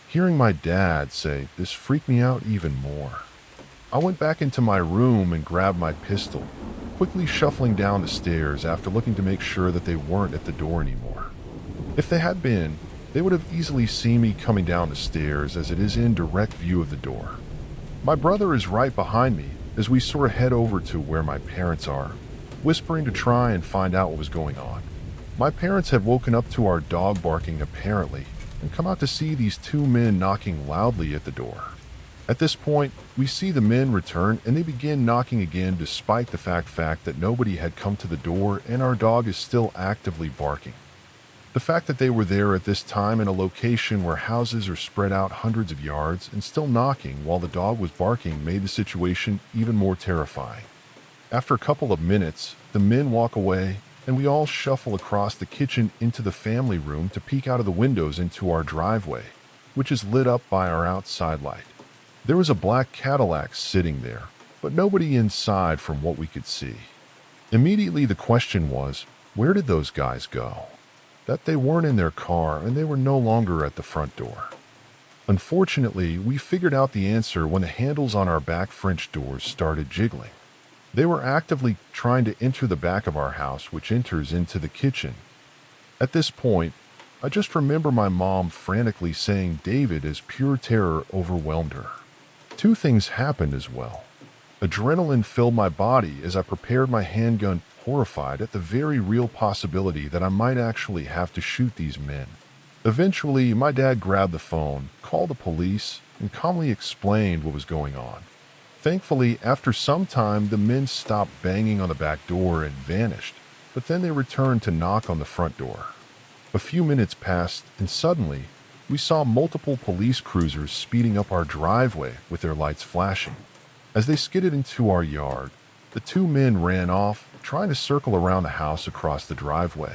Hearing my dad say this freaked me out even more. I went back into my room and grabbed my pistol, quickly shuffling down the stairs after looking to make sure that they weren't at the door anymore. If they had been, they would have easily seen me coming down the stairs as it is in direct view of the door. My brother is right behind me as we sort of head over to where my parents are, whispering to try and find out what was going on. My parents had woken up to our dog barking apparently and come out to see these two men knocking loudly at the door. At this point, we see the men return and they begin knocking again despite the fact that nobody had come to the door and our dog is still actively barking. The fact that they were there at this time in a location where houses are spread out hundreds of yards and still knocking while the dog was barking made the situation even more terrifying. After a couple of minutes, the men walk away and we all shuffle across the kitchen into the family room to peek out of the windows into our driveway, which is lit up by our outside light. There was a black Cadillac sitting there, but nobody inside from what we could see. Immediately the question was, where did those guys go? That they weren't in their car and they were no longer at the front door. Unfortunately, we figured out the answer when the handles on our back French doors started jiggling. They were actively trying to enter the back of our house, which enters into the kitchen. At this point, I just remember my mom frantically saying David as pure terror overwhelmed her. Two things happened as well. Adrenaline filled my body as I prepared my handgun, horrified at the very real possibility that I might actually have to shoot these men. Eventually, my dad grabbed the phone, called the police, and calmly explained what was going on. Thankfully, after some time, the men stopped banging on the back door and vanished, but then they returned to knock on the front door. A few minutes passed, and suddenly, we saw multiple police cruisers speeding up our driveway with their lights flashing. As they skidded into our yard, the two men ran off, trying to circle around the house across the driveway.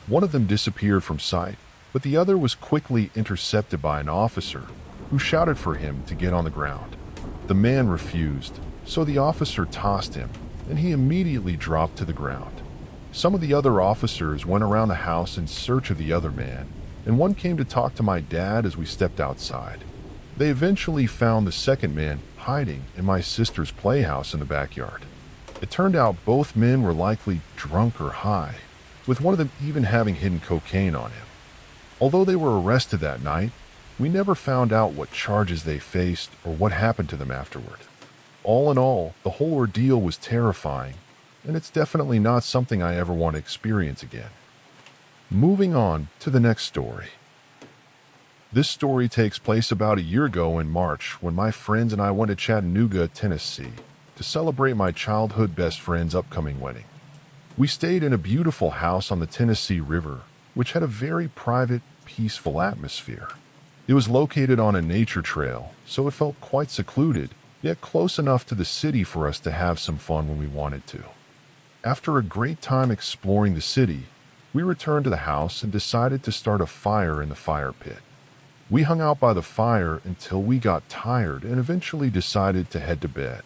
One of them disappeared from sight, but the other was quickly intercepted by an officer, who shouted for him to get on the ground. The man refused, so the officer tossed him, and he immediately dropped to the ground. Some of the other officers went around the house in search of the other man, and one came to talk to my dad as we stepped outside. They eventually found the second man hiding in my sister's playhouse in the backyard. It turned out both men were likely drunk or high, with one of them even having hidden cocaine on him. Although they were arrested that night, we never found out what charges they faced or what happened to them afterward. All in all, the whole ordeal was terrifying, and it's definitely not something I ever want to experience again. Moving on to the next story. This story takes place about a year ago in March when my friends and I went to Chattanooga, Tennessee, to celebrate my childhood best friend's upcoming wedding. We stayed in a beautiful house on the Tennessee River, which had a very private, peaceful atmosphere. It was located on a nature trail, so it felt quite secluded, yet close enough to the city for us to have some fun when we wanted to. After a great time exploring the city, we returned to the house and decided to start a fire in the fire pit. We hung out by the fire until we got tired and eventually decided to head to bed.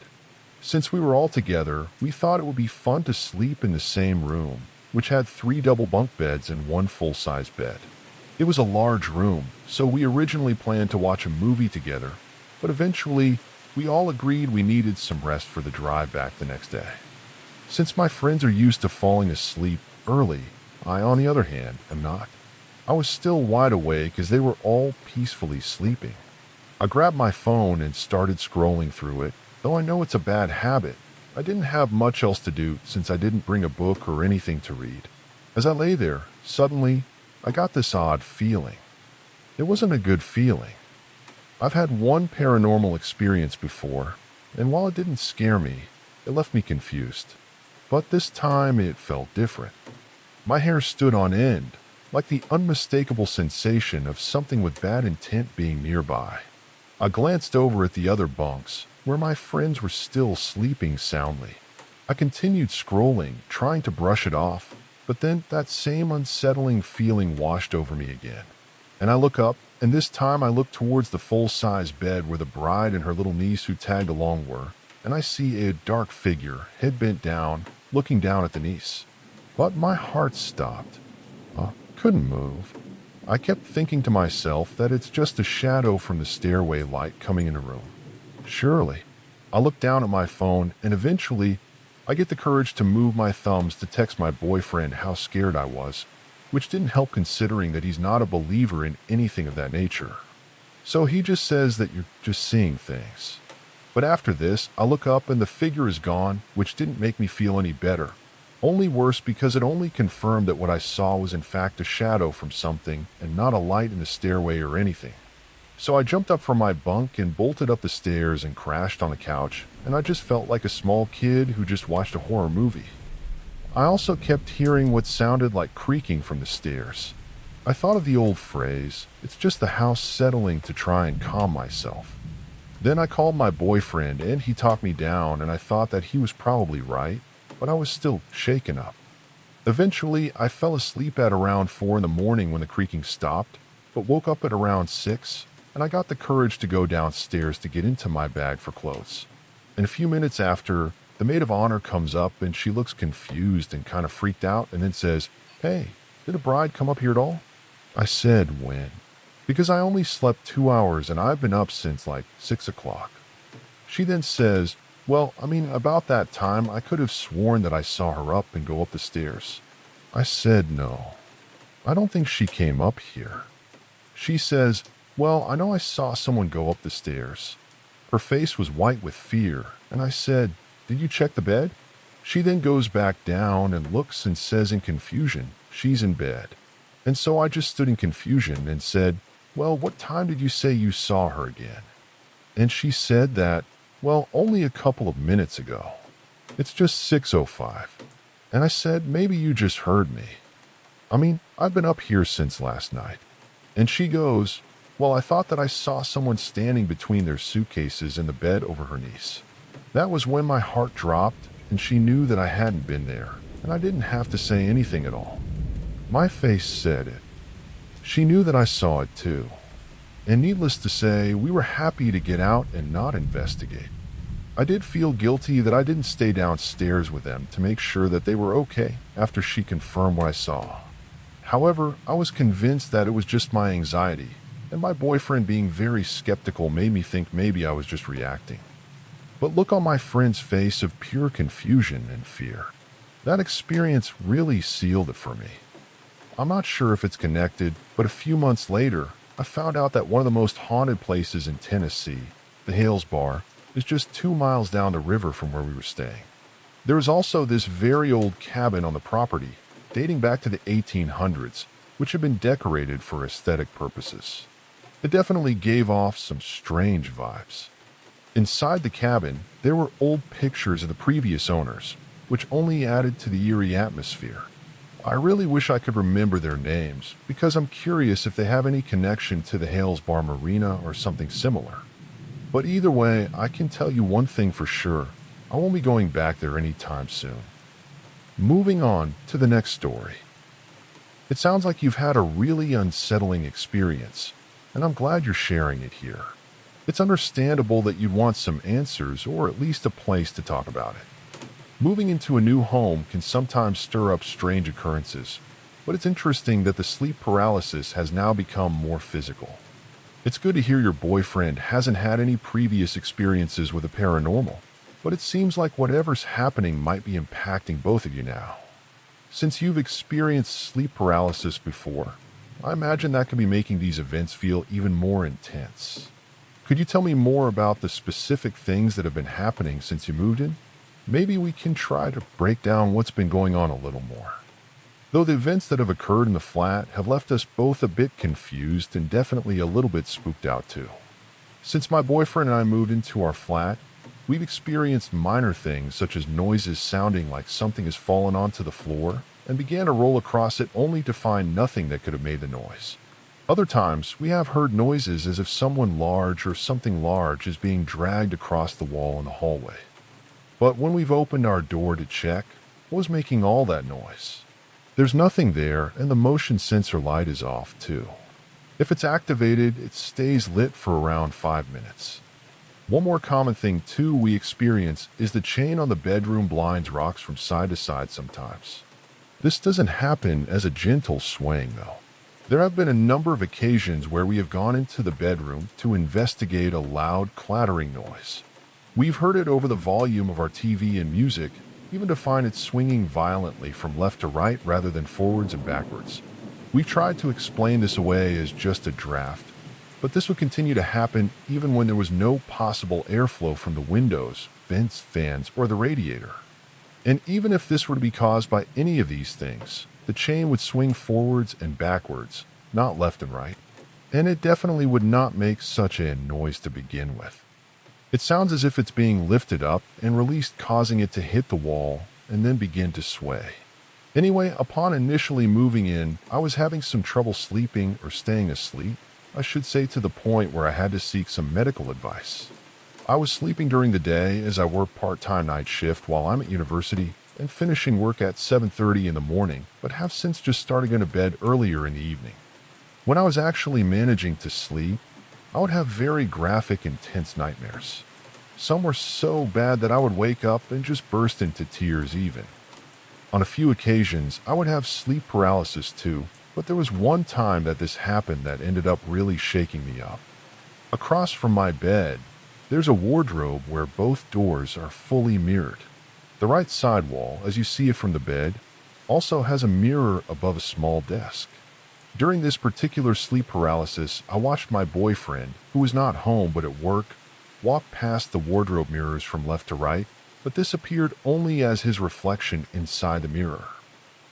Since we were all together, we thought it would be fun to sleep in the same room, which had 3 double bunk beds and 1 full-size bed. It was a large room, so we originally planned to watch a movie together, but eventually we all agreed we needed some rest for the drive back the next day. Since my friends are used to falling asleep early, I, on the other hand, am not. I was still wide awake as they were all peacefully sleeping. I grabbed my phone and started scrolling through it, though I know it's a bad habit, I didn't have much else to do since I didn't bring a book or anything to read. As I lay there, suddenly, I got this odd feeling. It wasn't a good feeling. I've had one paranormal experience before, and while it didn't scare me, it left me confused. But this time it felt different. My hair stood on end, like the unmistakable sensation of something with bad intent being nearby. I glanced over at the other bunks, where my friends were still sleeping soundly. I continued scrolling, trying to brush it off, but then that same unsettling feeling washed over me again. And I look up, and this time I look towards the full-size bed where the bride and her little niece who tagged along were, and I see a dark figure, head bent down, looking down at the niece. But my heart stopped. I couldn't move. I kept thinking to myself that it's just a shadow from the stairway light coming in the room. Surely. I look down at my phone, and eventually, I get the courage to move my thumbs to text my boyfriend how scared I was, which didn't help considering that he's not a believer in anything of that nature. So he just says that you're just seeing things. But after this, I look up and the figure is gone, which didn't make me feel any better. Only worse because it only confirmed that what I saw was in fact a shadow from something and not a light in the stairway or anything. So I jumped up from my bunk and bolted up the stairs and crashed on the couch, and I just felt like a small kid who just watched a horror movie. I also kept hearing what sounded like creaking from the stairs. I thought of the old phrase, it's just the house settling, to try and calm myself. Then I called my boyfriend and he talked me down, and I thought that he was probably right, but I was still shaken up. Eventually, I fell asleep at around 4 in the morning when the creaking stopped, but woke up at around 6, and I got the courage to go downstairs to get into my bag for clothes. And a few minutes after, the maid of honor comes up and she looks confused and kind of freaked out and then says, "Hey, did a bride come up here at all?" I said, "When?" Because I only slept 2 hours and I've been up since like 6 o'clock. She then says, "Well, about that time, I could have sworn that I saw her up and go up the stairs." I said, "No, I don't think she came up here." She says, "Well, I know I saw someone go up the stairs." Her face was white with fear, and I said, "Did you check the bed?" She then goes back down and looks and says in confusion, she's in bed. And so I just stood in confusion and said, "Well, what time did you say you saw her again?" And she said that, "Well, only a couple of minutes ago. It's just 6:05. And I said, "Maybe you just heard me. I've been up here since last night." And she goes, "Well, I thought that I saw someone standing between their suitcases and the bed over her niece." That was when my heart dropped, and she knew that I hadn't been there, and I didn't have to say anything at all. My face said it. She knew that I saw it too. And needless to say, we were happy to get out and not investigate. I did feel guilty that I didn't stay downstairs with them to make sure that they were okay after she confirmed what I saw. However, I was convinced that it was just my anxiety, and my boyfriend being very skeptical made me think maybe I was just reacting. But look on my friend's face of pure confusion and fear. That experience really sealed it for me. I'm not sure if it's connected, but a few months later, I found out that one of the most haunted places in Tennessee, the Hales Bar, is just 2 miles down the river from where we were staying. There is also this very old cabin on the property, dating back to the 1800s, which had been decorated for aesthetic purposes. It definitely gave off some strange vibes. Inside the cabin, there were old pictures of the previous owners, which only added to the eerie atmosphere. I really wish I could remember their names, because I'm curious if they have any connection to the Hales Bar Marina or something similar. But either way, I can tell you one thing for sure. I won't be going back there anytime soon. Moving on to the next story. It sounds like you've had a really unsettling experience, and I'm glad you're sharing it here. It's understandable that you'd want some answers or at least a place to talk about it. Moving into a new home can sometimes stir up strange occurrences, but it's interesting that the sleep paralysis has now become more physical. It's good to hear your boyfriend hasn't had any previous experiences with the paranormal, but it seems like whatever's happening might be impacting both of you now. Since you've experienced sleep paralysis before, I imagine that can be making these events feel even more intense. Could you tell me more about the specific things that have been happening since you moved in? maybe we can try to break down what's been going on a little more. Though the events that have occurred in the flat have left us both a bit confused and definitely a little bit spooked out too. Since my boyfriend and I moved into our flat, we've experienced minor things such as noises sounding like something has fallen onto the floor and began to roll across it only to find nothing that could have made the noise. Other times, we have heard noises as if someone large or something large is being dragged across the wall in the hallway. But when we've opened our door to check, what was making all that noise? There's nothing there, and the motion sensor light is off too. If it's activated, it stays lit for around 5 minutes. One more common thing too we experience is the chain on the bedroom blinds rocks from side to side sometimes. This doesn't happen as a gentle swaying though. There have been a number of occasions where we have gone into the bedroom to investigate a loud clattering noise. We've heard it over the volume of our TV and music, even to find it swinging violently from left to right rather than forwards and backwards. We've tried to explain this away as just a draft, but this would continue to happen even when there was no possible airflow from the windows, vents, fans, or the radiator. And even if this were to be caused by any of these things, the chain would swing forwards and backwards, not left and right, and it definitely would not make such a noise to begin with. It sounds as if it's being lifted up and released, causing it to hit the wall and then begin to sway. Anyway, upon initially moving in, I was having some trouble sleeping or staying asleep, I should say, to the point where I had to seek some medical advice. I was sleeping during the day as I work part-time night shift while I'm at university and finishing work at 7:30 in the morning, but have since just started going to bed earlier in the evening. When I was actually managing to sleep, I would have very graphic, intense nightmares. Some were so bad that I would wake up and just burst into tears even. On a few occasions, I would have sleep paralysis too, but there was one time that this happened that ended up really shaking me up. Across from my bed, there's a wardrobe where both doors are fully mirrored. The right side wall, as you see it from the bed, also has a mirror above a small desk. During this particular sleep paralysis, I watched my boyfriend, who was not home but at work, walk past the wardrobe mirrors from left to right, but this appeared only as his reflection inside the mirror.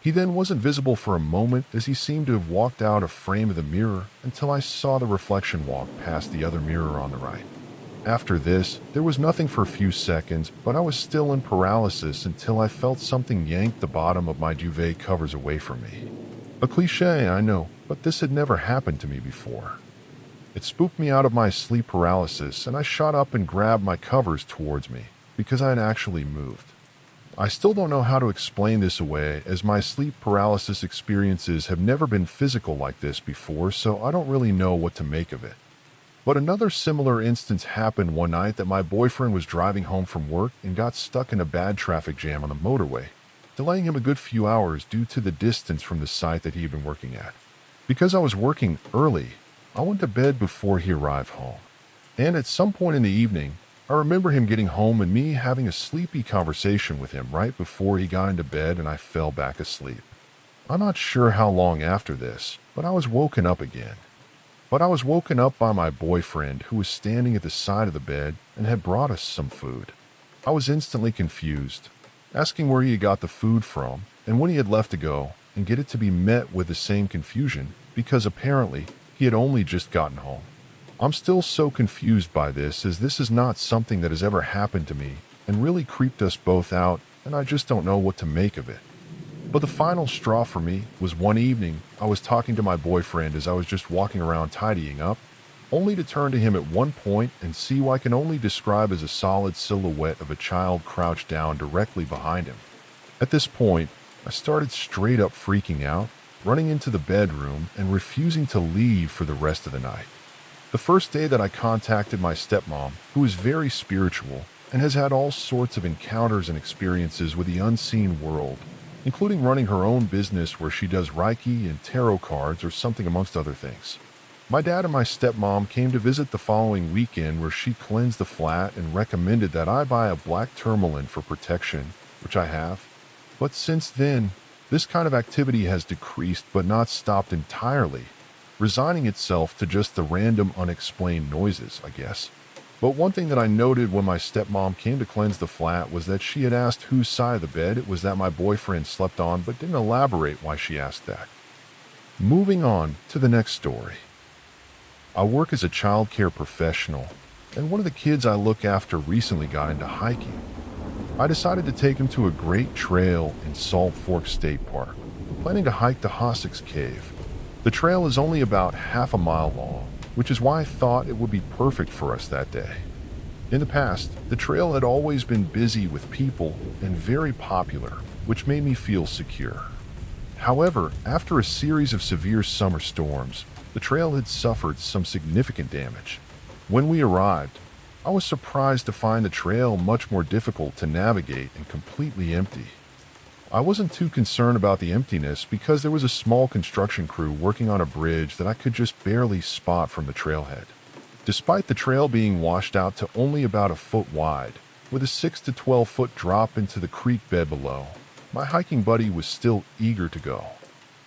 He then wasn't visible for a moment as he seemed to have walked out of frame of the mirror until I saw the reflection walk past the other mirror on the right. After this, there was nothing for a few seconds, but I was still in paralysis until I felt something yank the bottom of my duvet covers away from me. A cliche, I know, but this had never happened to me before. It spooked me out of my sleep paralysis, and I shot up and grabbed my covers towards me, because I had actually moved. I still don't know how to explain this away, as my sleep paralysis experiences have never been physical like this before, so I don't really know what to make of it. But another similar instance happened one night that my boyfriend was driving home from work and got stuck in a bad traffic jam on the motorway, delaying him a good few hours due to the distance from the site that he had been working at. Because I was working early, I went to bed before he arrived home. And at some point in the evening, I remember him getting home and me having a sleepy conversation with him right before he got into bed and I fell back asleep. I'm not sure how long after this, but I was woken up again. I was woken up by my boyfriend, who was standing at the side of the bed and had brought us some food. I was instantly confused, asking where he had got the food from and when he had left to go, and get it to be met with the same confusion because apparently he had only just gotten home. I'm still so confused by this, as this is not something that has ever happened to me and really creeped us both out, and I just don't know what to make of it. But the final straw for me was one evening I was talking to my boyfriend as I was just walking around tidying up, only to turn to him at one point and see what I can only describe as a solid silhouette of a child crouched down directly behind him. At this point, I started straight up freaking out, running into the bedroom and refusing to leave for the rest of the night. The first day that I contacted my stepmom, who is very spiritual and has had all sorts of encounters and experiences with the unseen world, including running her own business where she does Reiki and tarot cards or something amongst other things. My dad and my stepmom came to visit the following weekend, where she cleansed the flat and recommended that I buy a black tourmaline for protection, which I have. But since then, this kind of activity has decreased but not stopped entirely, resigning itself to just the random unexplained noises, I guess. But one thing that I noted when my stepmom came to cleanse the flat was that she had asked whose side of the bed it was that my boyfriend slept on, but didn't elaborate why she asked that. Moving on to the next story. I work as a child care professional, and one of the kids I look after recently got into hiking. I decided to take him to a great trail in Salt Fork State Park, planning to hike the Hossick's Cave. The trail is only about half a mile long, which is why I thought it would be perfect for us that day. In the past, the trail had always been busy with people and very popular, which made me feel secure. However, after a series of severe summer storms, the trail had suffered some significant damage. When we arrived, I was surprised to find the trail much more difficult to navigate and completely empty. I wasn't too concerned about the emptiness because there was a small construction crew working on a bridge that I could just barely spot from the trailhead. Despite the trail being washed out to only about a foot wide, with a 6 to 12 foot drop into the creek bed below, my hiking buddy was still eager to go.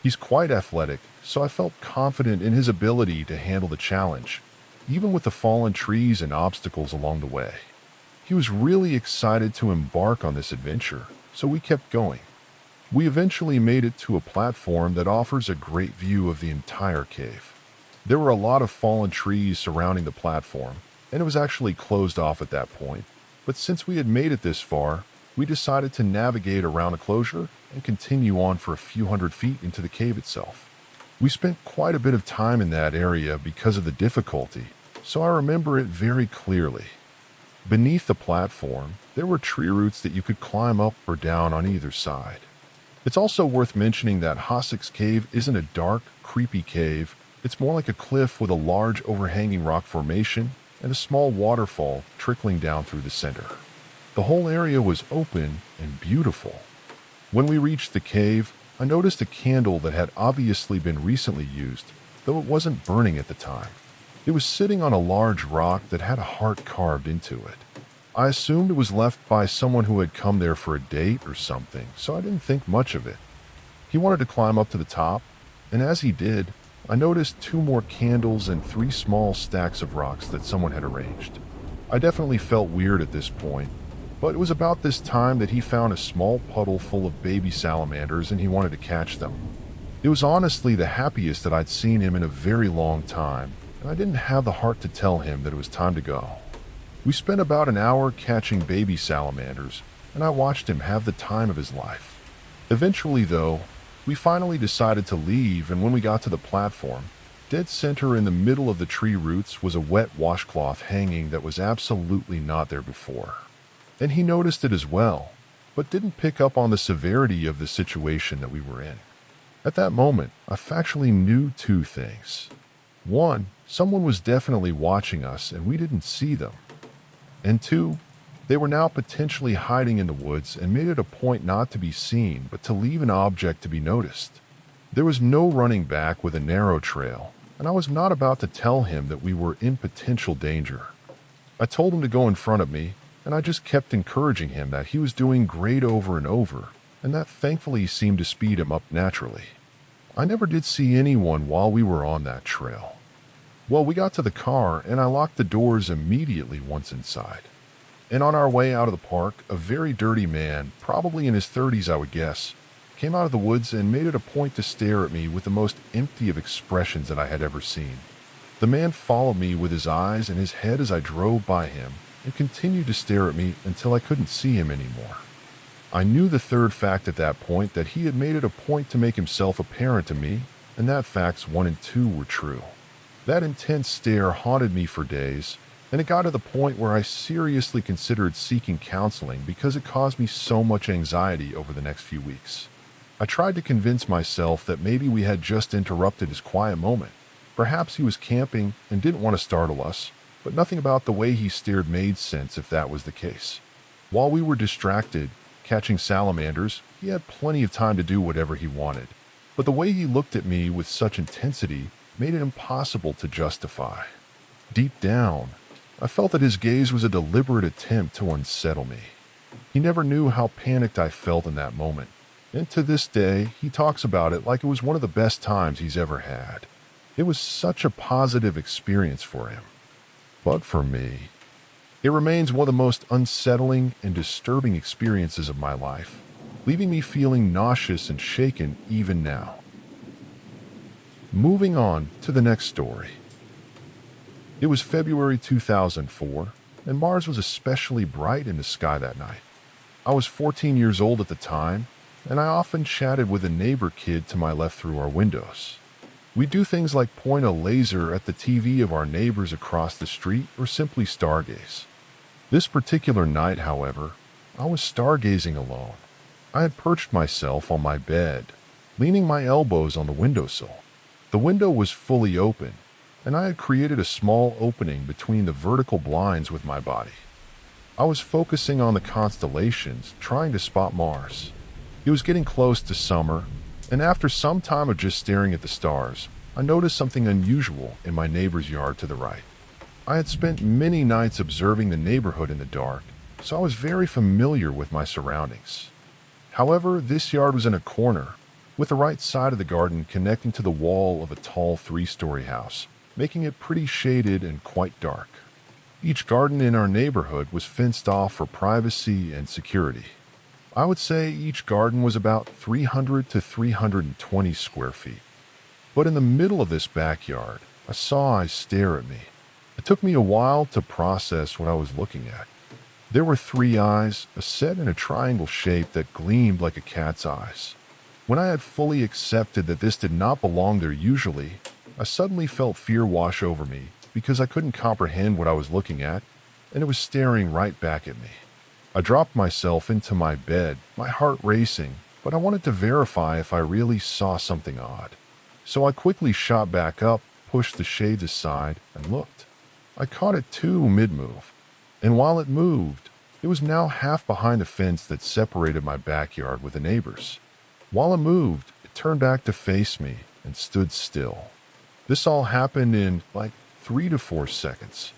He's quite athletic, so I felt confident in his ability to handle the challenge, even with the fallen trees and obstacles along the way. He was really excited to embark on this adventure, so we kept going. We eventually made it to a platform that offers a great view of the entire cave. There were a lot of fallen trees surrounding the platform, and it was actually closed off at that point, but since we had made it this far, we decided to navigate around the closure and continue on for a few hundred feet into the cave itself. We spent quite a bit of time in that area because of the difficulty, so I remember it very clearly. Beneath the platform, there were tree roots that you could climb up or down on either side. It's also worth mentioning that Hossick's Cave isn't a dark, creepy cave. It's more like a cliff with a large overhanging rock formation and a small waterfall trickling down through the center. The whole area was open and beautiful. When we reached the cave, I noticed a candle that had obviously been recently used, though it wasn't burning at the time. It was sitting on a large rock that had a heart carved into it. I assumed it was left by someone who had come there for a date or something, so I didn't think much of it. He wanted to climb up to the top, and as he did, I noticed 2 more candles and 3 small stacks of rocks that someone had arranged. I definitely felt weird at this point, but it was about this time that he found a small puddle full of baby salamanders and he wanted to catch them. It was honestly the happiest that I'd seen him in a very long time, and I didn't have the heart to tell him that it was time to go. We spent about an hour catching baby salamanders, and I watched him have the time of his life. Eventually, though, we finally decided to leave, and when we got to the platform, dead center in the middle of the tree roots was a wet washcloth hanging that was absolutely not there before. And he noticed it as well, but didn't pick up on the severity of the situation that we were in. At that moment, I factually knew 2 things. 1, someone was definitely watching us and we didn't see them. And 2, they were now potentially hiding in the woods and made it a point not to be seen, but to leave an object to be noticed. There was no running back with a narrow trail, and I was not about to tell him that we were in potential danger. I told him to go in front of me, and I just kept encouraging him that he was doing great over and over, and that thankfully seemed to speed him up naturally. I never did see anyone while we were on that trail. Well, we got to the car, and I locked the doors immediately once inside. And on our way out of the park, a very dirty man, probably in his 30s I would guess, came out of the woods and made it a point to stare at me with the most empty of expressions that I had ever seen. The man followed me with his eyes and his head as I drove by him, and continued to stare at me until I couldn't see him anymore. I knew the third fact at that point, that he had made it a point to make himself apparent to me, and that facts 1 and 2 were true. That intense stare haunted me for days, and it got to the point where I seriously considered seeking counseling because it caused me so much anxiety over the next few weeks. I tried to convince myself that maybe we had just interrupted his quiet moment. Perhaps he was camping and didn't want to startle us, but nothing about the way he stared made sense if that was the case. While we were distracted, catching salamanders, he had plenty of time to do whatever he wanted, but the way he looked at me with such intensity made it impossible to justify. Deep down, I felt that his gaze was a deliberate attempt to unsettle me. He never knew how panicked I felt in that moment, and to this day, he talks about it like it was one of the best times he's ever had. It was such a positive experience for him. But for me, It remains one of the most unsettling and disturbing experiences of my life, leaving me feeling nauseous and shaken even now. Moving on to the next story. It was February 2004, and Mars was especially bright in the sky that night. I was 14 years old at the time, and I often chatted with a neighbor kid to my left through our windows. We do things like point a laser at the TV of our neighbors across the street or simply stargaze. This particular night, however, I was stargazing alone. I had perched myself on my bed, leaning my elbows on the windowsill. The window was fully open, and I had created a small opening between the vertical blinds with my body. I was focusing on the constellations, trying to spot Mars. It was getting close to summer, and after some time of just staring at the stars, I noticed something unusual in my neighbor's yard to the right. I had spent many nights observing the neighborhood in the dark, so I was very familiar with my surroundings. However, this yard was in a corner, with the right side of the garden connecting to the wall of a tall three-story house, making it pretty shaded and quite dark. Each garden in our neighborhood was fenced off for privacy and security. I would say each garden was about 300 to 320 square feet. But in the middle of this backyard, I saw eyes stare at me. It took me a while to process what I was looking at. There were three eyes, set in a triangle shape that gleamed like a cat's eyes. When I had fully accepted that this did not belong there usually, I suddenly felt fear wash over me because I couldn't comprehend what I was looking at, and it was staring right back at me. I dropped myself into my bed, my heart racing, but I wanted to verify if I really saw something odd. So I quickly shot back up, pushed the shades aside, and looked. I caught it too mid-move, and while it moved, it was now half behind the fence that separated my backyard with the neighbors. While it moved, it turned back to face me and stood still. This all happened in like 3 to 4 seconds.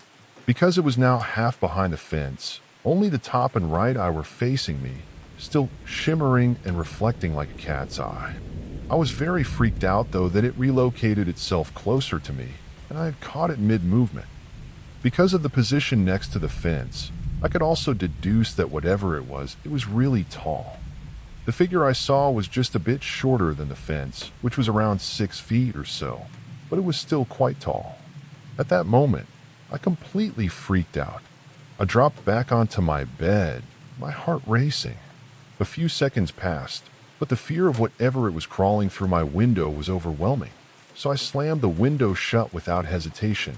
Because it was now half behind the fence, only the top and right eye were facing me, still shimmering and reflecting like a cat's eye. I was very freaked out though that it relocated itself closer to me, and I had caught it mid-movement. Because of the position next to the fence, I could also deduce that whatever it was really tall. The figure I saw was just a bit shorter than the fence, which was around 6 feet or so, but it was still quite tall. At that moment, I completely freaked out. I dropped back onto my bed, my heart racing. A few seconds passed, but the fear of whatever it was crawling through my window was overwhelming, so I slammed the window shut without hesitation.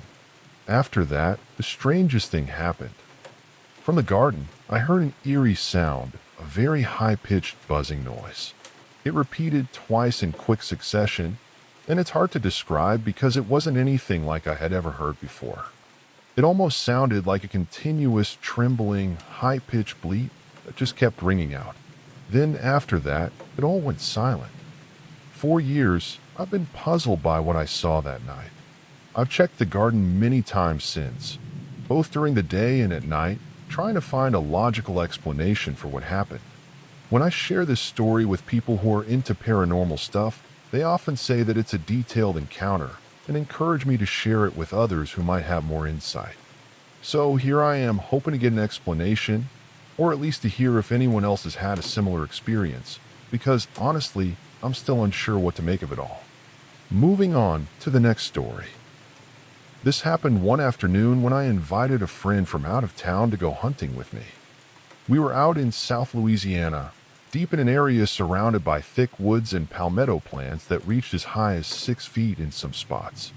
After that, the strangest thing happened. From the garden, I heard an eerie sound, a very high-pitched buzzing noise. It repeated twice in quick succession, and it's hard to describe because it wasn't anything like I had ever heard before. It almost sounded like a continuous, trembling, high-pitched bleat that just kept ringing out. Then after that, it all went silent. For years, I've been puzzled by what I saw that night. I've checked the garden many times since, both during the day and at night, trying to find a logical explanation for what happened. When I share this story with people who are into paranormal stuff, they often say that it's a detailed encounter and encourage me to share it with others who might have more insight. So here I am hoping to get an explanation, or at least to hear if anyone else has had a similar experience, because honestly, I'm still unsure what to make of it all. Moving on to the next story. This happened one afternoon when I invited a friend from out of town to go hunting with me. We were out in South Louisiana, deep in an area surrounded by thick woods and palmetto plants that reached as high as 6 feet in some spots.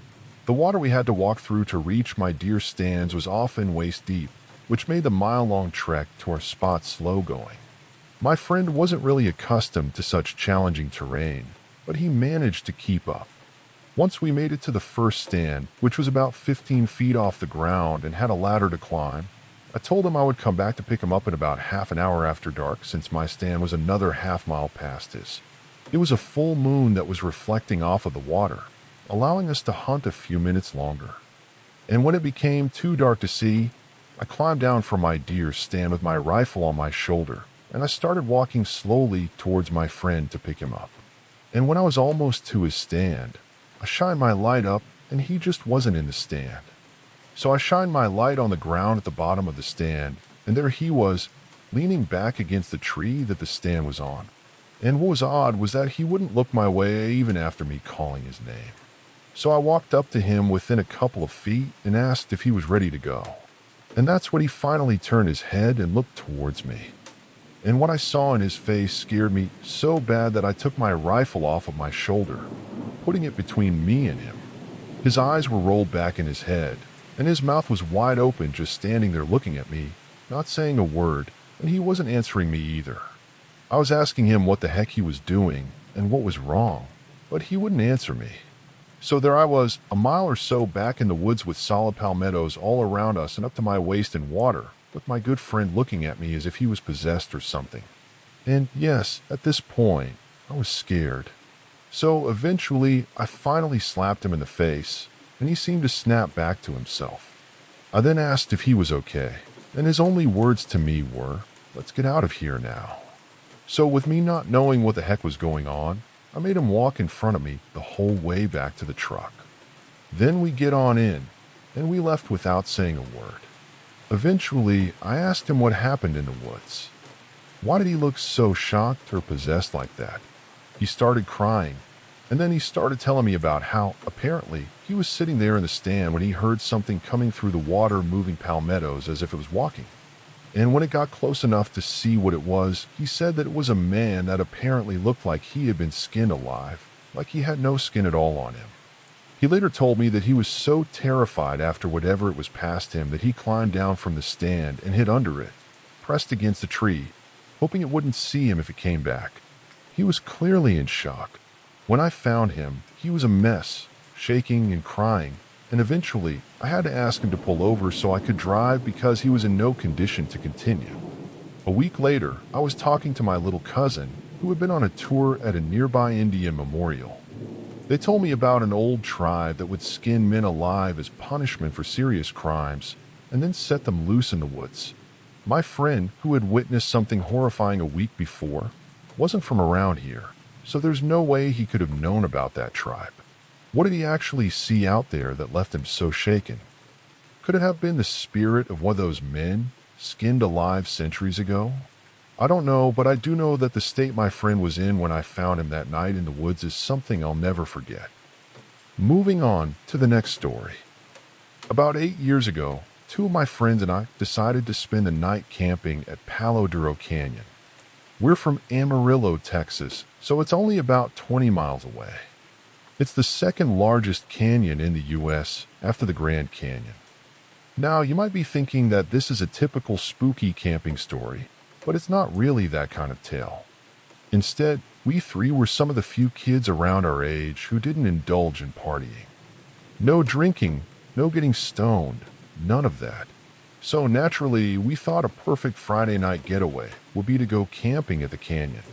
The water we had to walk through to reach my deer stands was often waist deep, which made the mile-long trek to our spot slow going. My friend wasn't really accustomed to such challenging terrain, but he managed to keep up. Once we made it to the first stand, which was about 15 feet off the ground and had a ladder to climb, I told him I would come back to pick him up in about half an hour after dark since my stand was another half-mile past his. It was a full moon that was reflecting off of the water, allowing us to hunt a few minutes longer. And when it became too dark to see, I climbed down from my deer stand with my rifle on my shoulder, and I started walking slowly towards my friend to pick him up. And when I was almost to his stand, I shined my light up, and he just wasn't in the stand. So I shined my light on the ground at the bottom of the stand, and there he was, leaning back against the tree that the stand was on. And what was odd was that he wouldn't look my way even after me calling his name. So I walked up to him within a couple of feet and asked if he was ready to go. And that's when he finally turned his head and looked towards me. And what I saw in his face scared me so bad that I took my rifle off of my shoulder, putting it between me and him. His eyes were rolled back in his head, and his mouth was wide open, just standing there looking at me, not saying a word, and he wasn't answering me either. I was asking him what the heck he was doing and what was wrong, but he wouldn't answer me. So there I was, a mile or so back in the woods with solid palmettos all around us and up to my waist in water, with my good friend looking at me as if he was possessed or something. And yes, at this point, I was scared. So eventually, I finally slapped him in the face, and he seemed to snap back to himself. I then asked if he was okay, and his only words to me were, "Let's get out of here now." So with me not knowing what the heck was going on, I made him walk in front of me the whole way back to the truck. Then we get on in, and we left without saying a word. Eventually, I asked him what happened in the woods. Why did he look so shocked or possessed like that? He started crying, and then he started telling me about how, apparently, he was sitting there in the stand when he heard something coming through the water moving palmettos as if it was walking. And when it got close enough to see what it was, he said that it was a man that apparently looked like he had been skinned alive, like he had no skin at all on him. He later told me that he was so terrified after whatever it was past him that he climbed down from the stand and hid under it, pressed against the tree, hoping it wouldn't see him if it came back. He was clearly in shock. When I found him, he was a mess, shaking and crying, and eventually I had to ask him to pull over so I could drive because he was in no condition to continue. A week later, I was talking to my little cousin who had been on a tour at a nearby Indian memorial. They told me about an old tribe that would skin men alive as punishment for serious crimes and then set them loose in the woods. My friend, who had witnessed something horrifying a week before, wasn't from around here, so there's no way he could have known about that tribe. What did he actually see out there that left him so shaken? Could it have been the spirit of one of those men, skinned alive centuries ago? I don't know, but I do know that the state my friend was in when I found him that night in the woods is something I'll never forget. Moving on to the next story. About 8 years ago, two of my friends and I decided to spend the night camping at Palo Duro Canyon. We're from Amarillo, Texas, so it's only about 20 miles away. It's the second largest canyon in the U.S. after the Grand Canyon. Now, you might be thinking that this is a typical spooky camping story, but it's not really that kind of tale. Instead, we three were some of the few kids around our age who didn't indulge in partying. No drinking, no getting stoned, none of that. So naturally, we thought a perfect Friday night getaway would be to go camping at the canyon.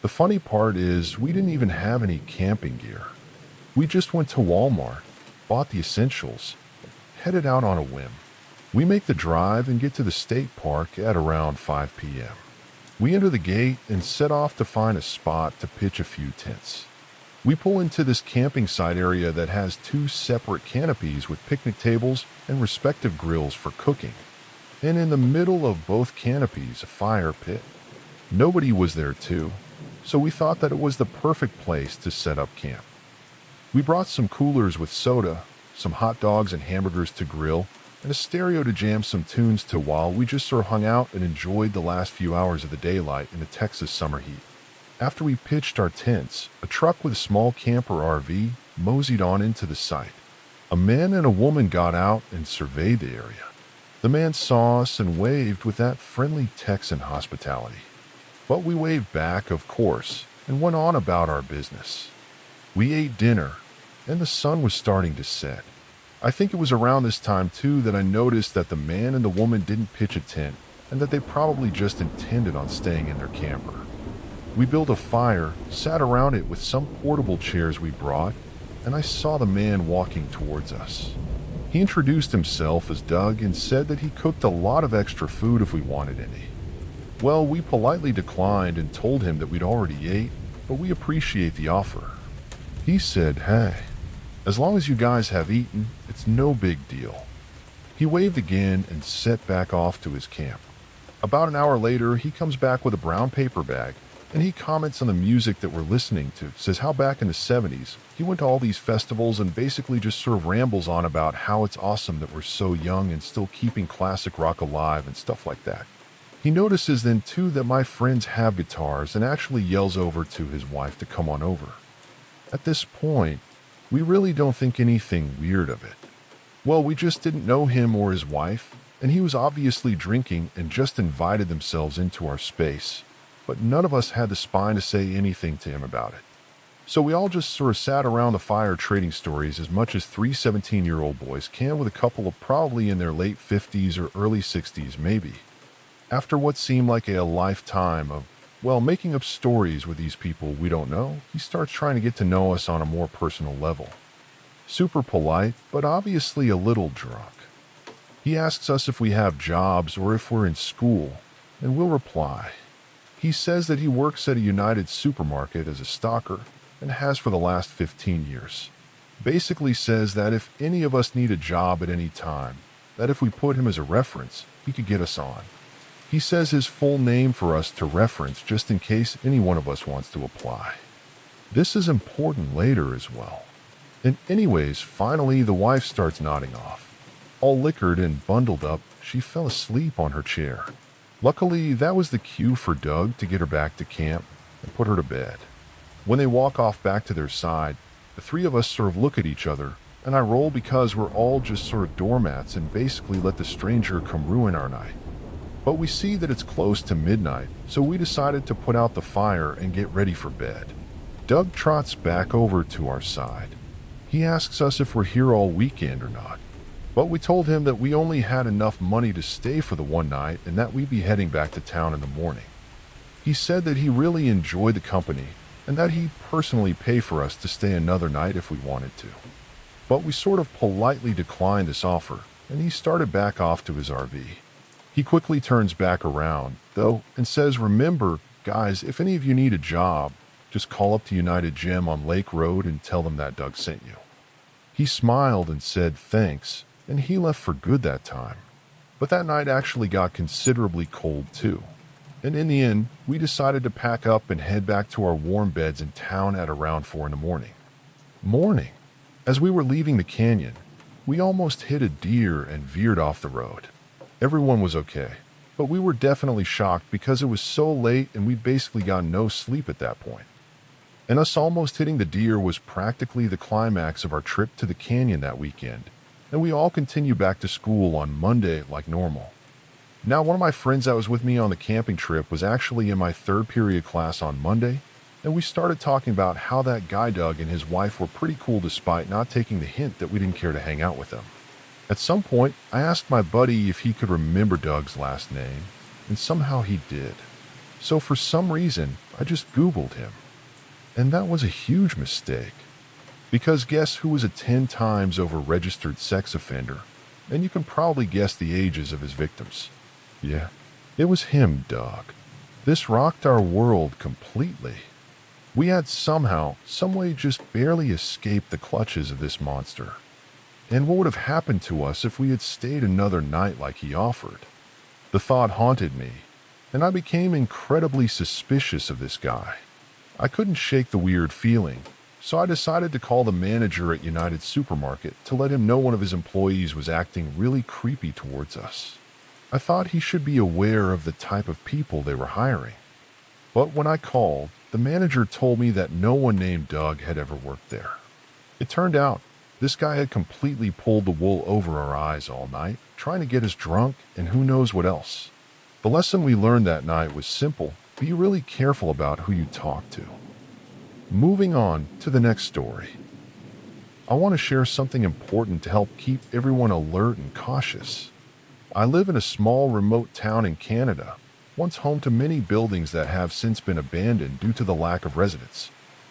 The funny part is we didn't even have any camping gear. We just went to Walmart, bought the essentials, headed out on a whim. We make the drive and get to the state park at around 5 p.m. We enter the gate and set off to find a spot to pitch a few tents. We pull into this camping site area that has two separate canopies with picnic tables and respective grills for cooking. And in the middle of both canopies, a fire pit. Nobody was there too, so we thought that it was the perfect place to set up camp. We brought some coolers with soda, some hot dogs and hamburgers to grill, and a stereo to jam some tunes to while we just sort of hung out and enjoyed the last few hours of the daylight in the Texas summer heat. After we pitched our tents, a truck with a small camper RV moseyed on into the site. A man and a woman got out and surveyed the area. The man saw us and waved with that friendly Texan hospitality. But we waved back, of course, and went on about our business. We ate dinner, and the sun was starting to set. I think it was around this time, too, that I noticed that the man and the woman didn't pitch a tent, and that they probably just intended on staying in their camper. We built a fire, sat around it with some portable chairs we brought, and I saw the man walking towards us. He introduced himself as Doug and said that he cooked a lot of extra food if we wanted any. Well, we politely declined and told him that we'd already ate, but we appreciate the offer. He said, "Hey, as long as you guys have eaten, it's no big deal." He waved again and set back off to his camp. About an hour later, he comes back with a brown paper bag, and he comments on the music that we're listening to, says how back in the 70s, he went to all these festivals and basically just sort of rambles on about how it's awesome that we're so young and still keeping classic rock alive and stuff like that. He notices then too that my friends have guitars and actually yells over to his wife to come on over. At this point, we really don't think anything weird of it. Well, we just didn't know him or his wife, and he was obviously drinking and just invited themselves into our space, but none of us had the spine to say anything to him about it. So we all just sort of sat around the fire trading stories as much as three 17-year-old boys can with a couple of probably in their late 50s or early 60s maybe. After what seemed like a lifetime of, well, making up stories with these people we don't know, he starts trying to get to know us on a more personal level. Super polite, but obviously a little drunk. He asks us if we have jobs or if we're in school, and we'll reply. He says that he works at a United supermarket as a stocker and has for the last 15 years. Basically says that if any of us need a job at any time, that if we put him as a reference, he could get us on. He says his full name for us to reference just in case any one of us wants to apply. This is important later as well. And anyways, finally the wife starts nodding off. All liquored and bundled up, she fell asleep on her chair. Luckily, that was the cue for Doug to get her back to camp and put her to bed. When they walk off back to their side, the three of us sort of look at each other, and I roll because we're all just sort of doormats and basically let the stranger come ruin our night. But we see that it's close to midnight, so we decided to put out the fire and get ready for bed. Doug trots back over to our side. He asks us if we're here all weekend or not. But we told him that we only had enough money to stay for the one night and that we'd be heading back to town in the morning. He said that he really enjoyed the company and that he'd personally pay for us to stay another night if we wanted to. But we sort of politely declined this offer, and he started back off to his RV. He quickly turns back around, though, and says, "Remember, guys, if any of you need a job, just call up to United Gym on Lake Road and tell them that Doug sent you." He smiled and said thanks, and he left for good that time. But that night actually got considerably cold too. And in the end, we decided to pack up and head back to our warm beds in town at around 4 in the morning. As we were leaving the canyon, we almost hit a deer and veered off the road. Everyone was okay, but we were definitely shocked because it was so late and we'd basically gotten no sleep at that point. And us almost hitting the deer was practically the climax of our trip to the canyon that weekend, and we all continued back to school on Monday like normal. Now, one of my friends that was with me on the camping trip was actually in my third period class on Monday, and we started talking about how that guy Doug and his wife were pretty cool despite not taking the hint that we didn't care to hang out with them. At some point, I asked my buddy if he could remember Doug's last name, and somehow he did. So for some reason, I just Googled him. And that was a huge mistake. Because guess who was a 10 times over registered sex offender? And you can probably guess the ages of his victims. Yeah, it was him, Doug. This rocked our world completely. We had somehow, someway just barely escaped the clutches of this monster. And what would have happened to us if we had stayed another night like he offered? The thought haunted me, and I became incredibly suspicious of this guy. I couldn't shake the weird feeling, so I decided to call the manager at United Supermarket to let him know one of his employees was acting really creepy towards us. I thought he should be aware of the type of people they were hiring. But when I called, the manager told me that no one named Doug had ever worked there. It turned out this guy had completely pulled the wool over our eyes all night, trying to get us drunk and who knows what else. The lesson we learned that night was simple: be really careful about who you talk to. Moving on to the next story. I want to share something important to help keep everyone alert and cautious. I live in a small remote town in Canada, once home to many buildings that have since been abandoned due to the lack of residents.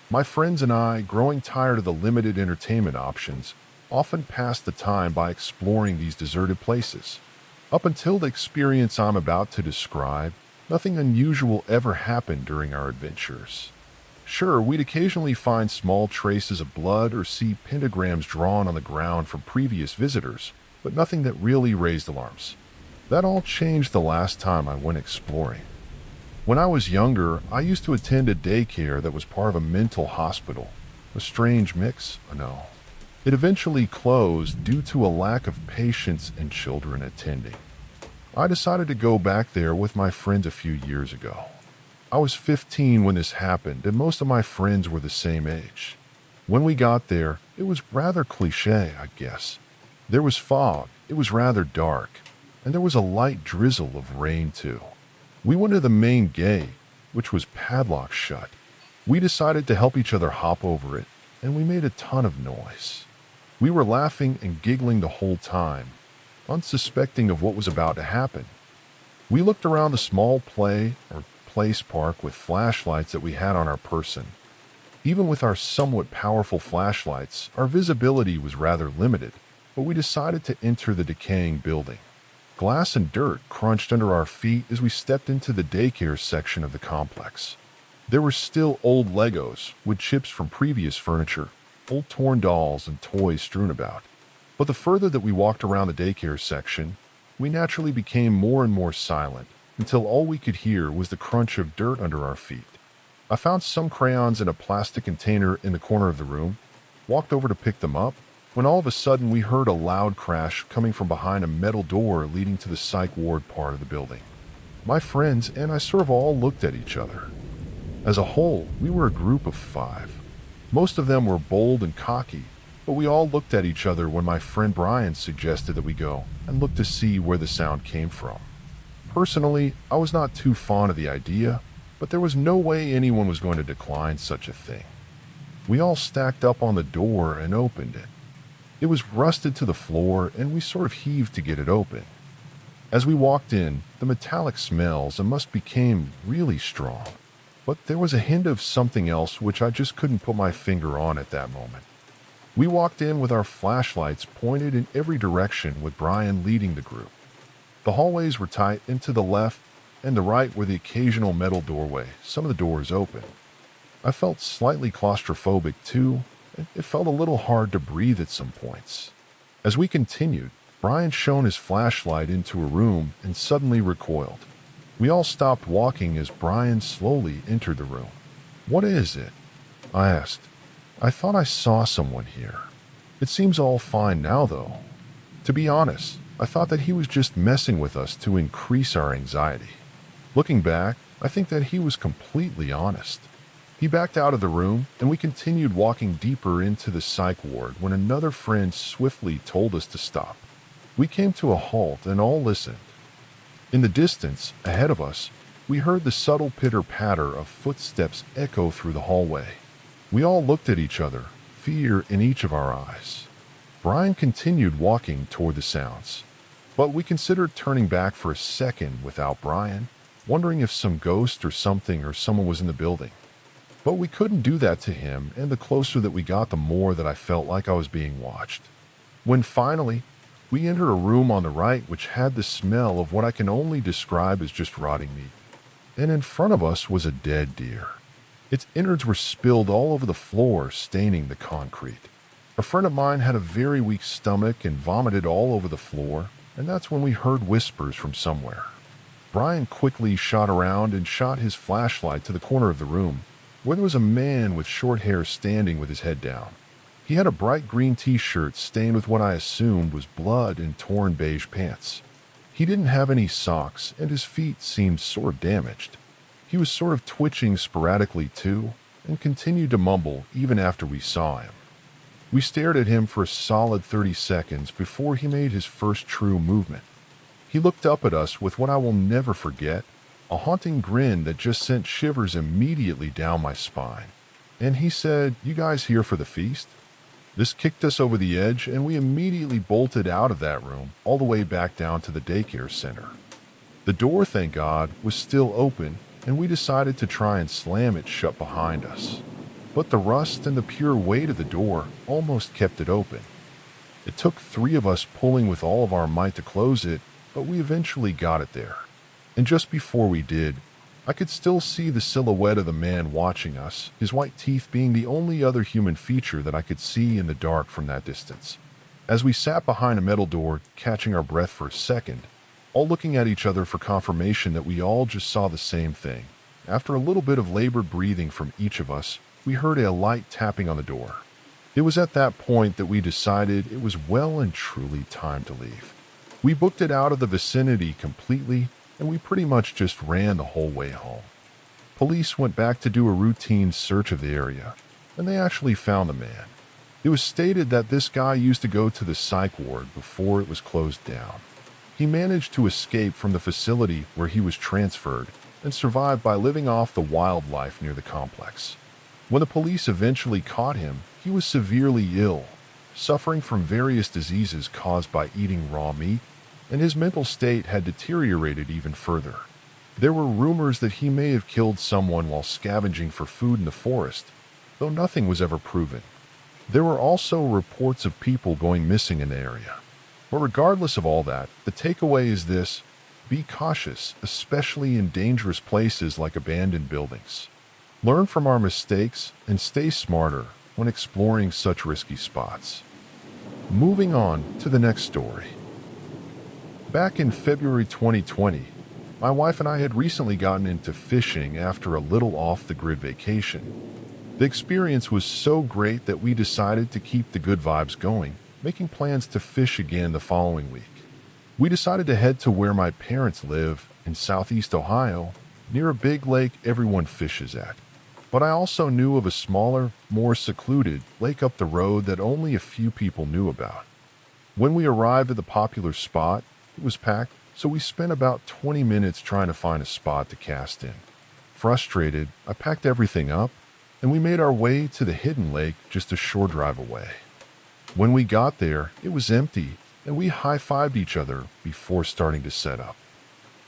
My friends and I, growing tired of the limited entertainment options, often pass the time by exploring these deserted places. Up until the experience I'm about to describe, nothing unusual ever happened during our adventures. Sure, we'd occasionally find small traces of blood or see pentagrams drawn on the ground from previous visitors, but nothing that really raised alarms. That all changed the last time I went exploring. When I was younger, I used to attend a daycare that was part of a mental hospital. A strange mix, I know. It eventually closed due to a lack of patience in children attending. I decided to go back there with my friends a few years ago. I was 15 when this happened, and most of my friends were the same age. When we got there, it was rather cliche, I guess. There was fog, it was rather dark, and there was a light drizzle of rain too. We went to the main gate, which was padlocked shut. We decided to help each other hop over it, and we made a ton of noise. We were laughing and giggling the whole time, unsuspecting of what was about to happen. We looked around the small place park with flashlights that we had on our person. Even with our somewhat powerful flashlights, our visibility was rather limited, but we decided to enter the decaying building. Glass and dirt crunched under our feet as we stepped into the daycare section of the complex. There were still old Legos, with chips from previous furniture, old torn dolls and toys strewn about. But the further that we walked around the daycare section, we naturally became more and more silent, until all we could hear was the crunch of dirt under our feet. I found some crayons in a plastic container in the corner of the room, walked over to pick them up, when all of a sudden we heard a loud crash coming from behind a metal door leading to the psych ward part of the building. My friends and I sort of all looked at each other. As a whole, we were a group of 5. Most of them were bold and cocky, but we all looked at each other when my friend Brian suggested that we go and look to see where the sound came from. Personally, I was not too fond of the idea, but there was no way anyone was going to decline such a thing. We all stacked up on the door and opened it. It was rusted to the floor, and we sort of heaved to get it open. As we walked in, the metallic smells and must became really strong. But there was a hint of something else which I just couldn't put my finger on at that moment. We walked in with our flashlights pointed in every direction, with Brian leading the group. The hallways were tight, and to the left and the right were the occasional metal doorway, some of the doors open. I felt slightly claustrophobic too, and it felt a little hard to breathe at some points. As we continued, Brian shone his flashlight into a room and suddenly recoiled. We all stopped walking as Brian slowly entered the room. "What is it?" I asked. "I thought I saw someone here. It seems all fine now, though." To be honest, I thought that he was just messing with us to increase our anxiety. Looking back, I think that he was completely honest. He backed out of the room, and we continued walking deeper into the psych ward when another friend swiftly told us to stop. We came to a halt and all listened. In the distance, ahead of us, we heard the subtle pitter-patter of footsteps echo through the hallway. We all looked at each other, fear in each of our eyes. Brian continued walking toward the sounds, but we considered turning back for a second without Brian, wondering if some ghost or something or someone was in the building. But we couldn't do that to him, and the closer that we got, the more that I felt like I was being watched. When finally, we entered a room on the right which had the smell of what I can only describe as just rotting meat. And in front of us was a dead deer. Its innards were spilled all over the floor, staining the concrete. A friend of mine had a very weak stomach and vomited all over the floor, and that's when we heard whispers from somewhere. Brian quickly shot around and shot his flashlight to the corner of the room, where there was a man with short hair standing with his head down. He had a bright green t-shirt stained with what I assumed was blood and torn beige pants. He didn't have any socks, and his feet seemed sort of damaged. He was sort of twitching sporadically too, and continued to mumble even after we saw him. We stared at him for a solid 30 seconds before he made his first true movement. He looked up at us with what I will never forget, a haunting grin that just sent shivers immediately down my spine. And he said, "You guys here for the feast?" This kicked us over the edge, and we immediately bolted out of that room all the way back down to the daycare center. The door, thank God, was still open, and we decided to try and slam it shut behind us. But the rust and the pure weight of the door almost kept it open. It took 3 of us pulling with all of our might to close it, but we eventually got it there. And just before we did, I could still see the silhouette of the man watching us, his white teeth being the only other human feature that I could see in the dark from that distance. As we sat behind a metal door, catching our breath for a second, all looking at each other for confirmation that we all just saw the same thing. After a little bit of labored breathing from each of us, we heard a light tapping on the door. It was at that point that we decided it was well and truly time to leave. We booked it out of the vicinity completely, and we pretty much just ran the whole way home. Police went back to do a routine search of the area, and they actually found the man. It was stated that this guy used to go to the psych ward before it was closed down. He managed to escape from the facility where he was transferred and survived by living off the wildlife near the complex. When the police eventually caught him, he was severely ill, suffering from various diseases caused by eating raw meat, and his mental state had deteriorated even further. There were rumors that he may have killed someone while scavenging for food in the forest, though nothing was ever proven. There were also reports of people going missing in the area. But regardless of all that, the takeaway is this: be cautious, especially in dangerous places like abandoned buildings. Learn from our mistakes and stay smarter when exploring such risky spots. Moving on to the next story. Back in February 2020, my wife and I had recently gotten into fishing after a little off-the-grid vacation. The experience was so great that we decided to keep the good vibes going, making plans to fish again the following week. We decided to head to where my parents live in southeast Ohio, near a big lake everyone fishes at. But I also knew of a smaller, more secluded lake up the road that only a few people knew about. When we arrived at the popular spot, it was packed, so we spent about 20 minutes trying to find a spot to cast in. Frustrated, I packed everything up, and we made our way to the hidden lake just a short drive away. When we got there, it was empty, and we high-fived each other before starting to set up.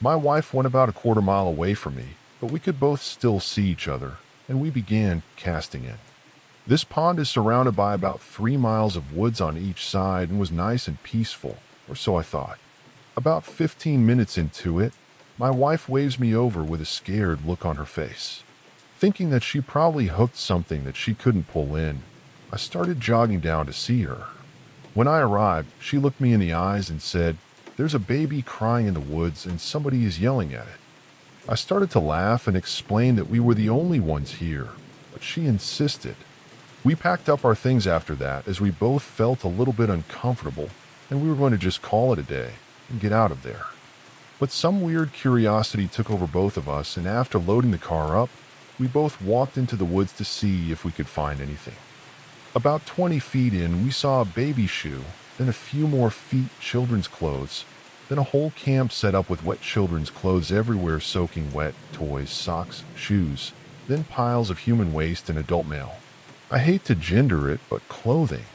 My wife went about a quarter mile away from me, but we could both still see each other, and we began casting in. This pond is surrounded by about 3 miles of woods on each side and was nice and peaceful, or so I thought. About 15 minutes into it, my wife waves me over with a scared look on her face. Thinking that she probably hooked something that she couldn't pull in, I started jogging down to see her. When I arrived, she looked me in the eyes and said, "There's a baby crying in the woods and somebody is yelling at it." I started to laugh and explained that we were the only ones here, but she insisted. We packed up our things after that as we both felt a little bit uncomfortable and we were going to just call it a day and get out of there. But some weird curiosity took over both of us, and after loading the car up, we both walked into the woods to see if we could find anything. About 20 feet in, we saw a baby shoe, then a few more feet children's clothes, then a whole camp set up with wet children's clothes everywhere soaking wet, toys, socks, shoes, then piles of human waste and adult mail. I hate to gender it, but clothing.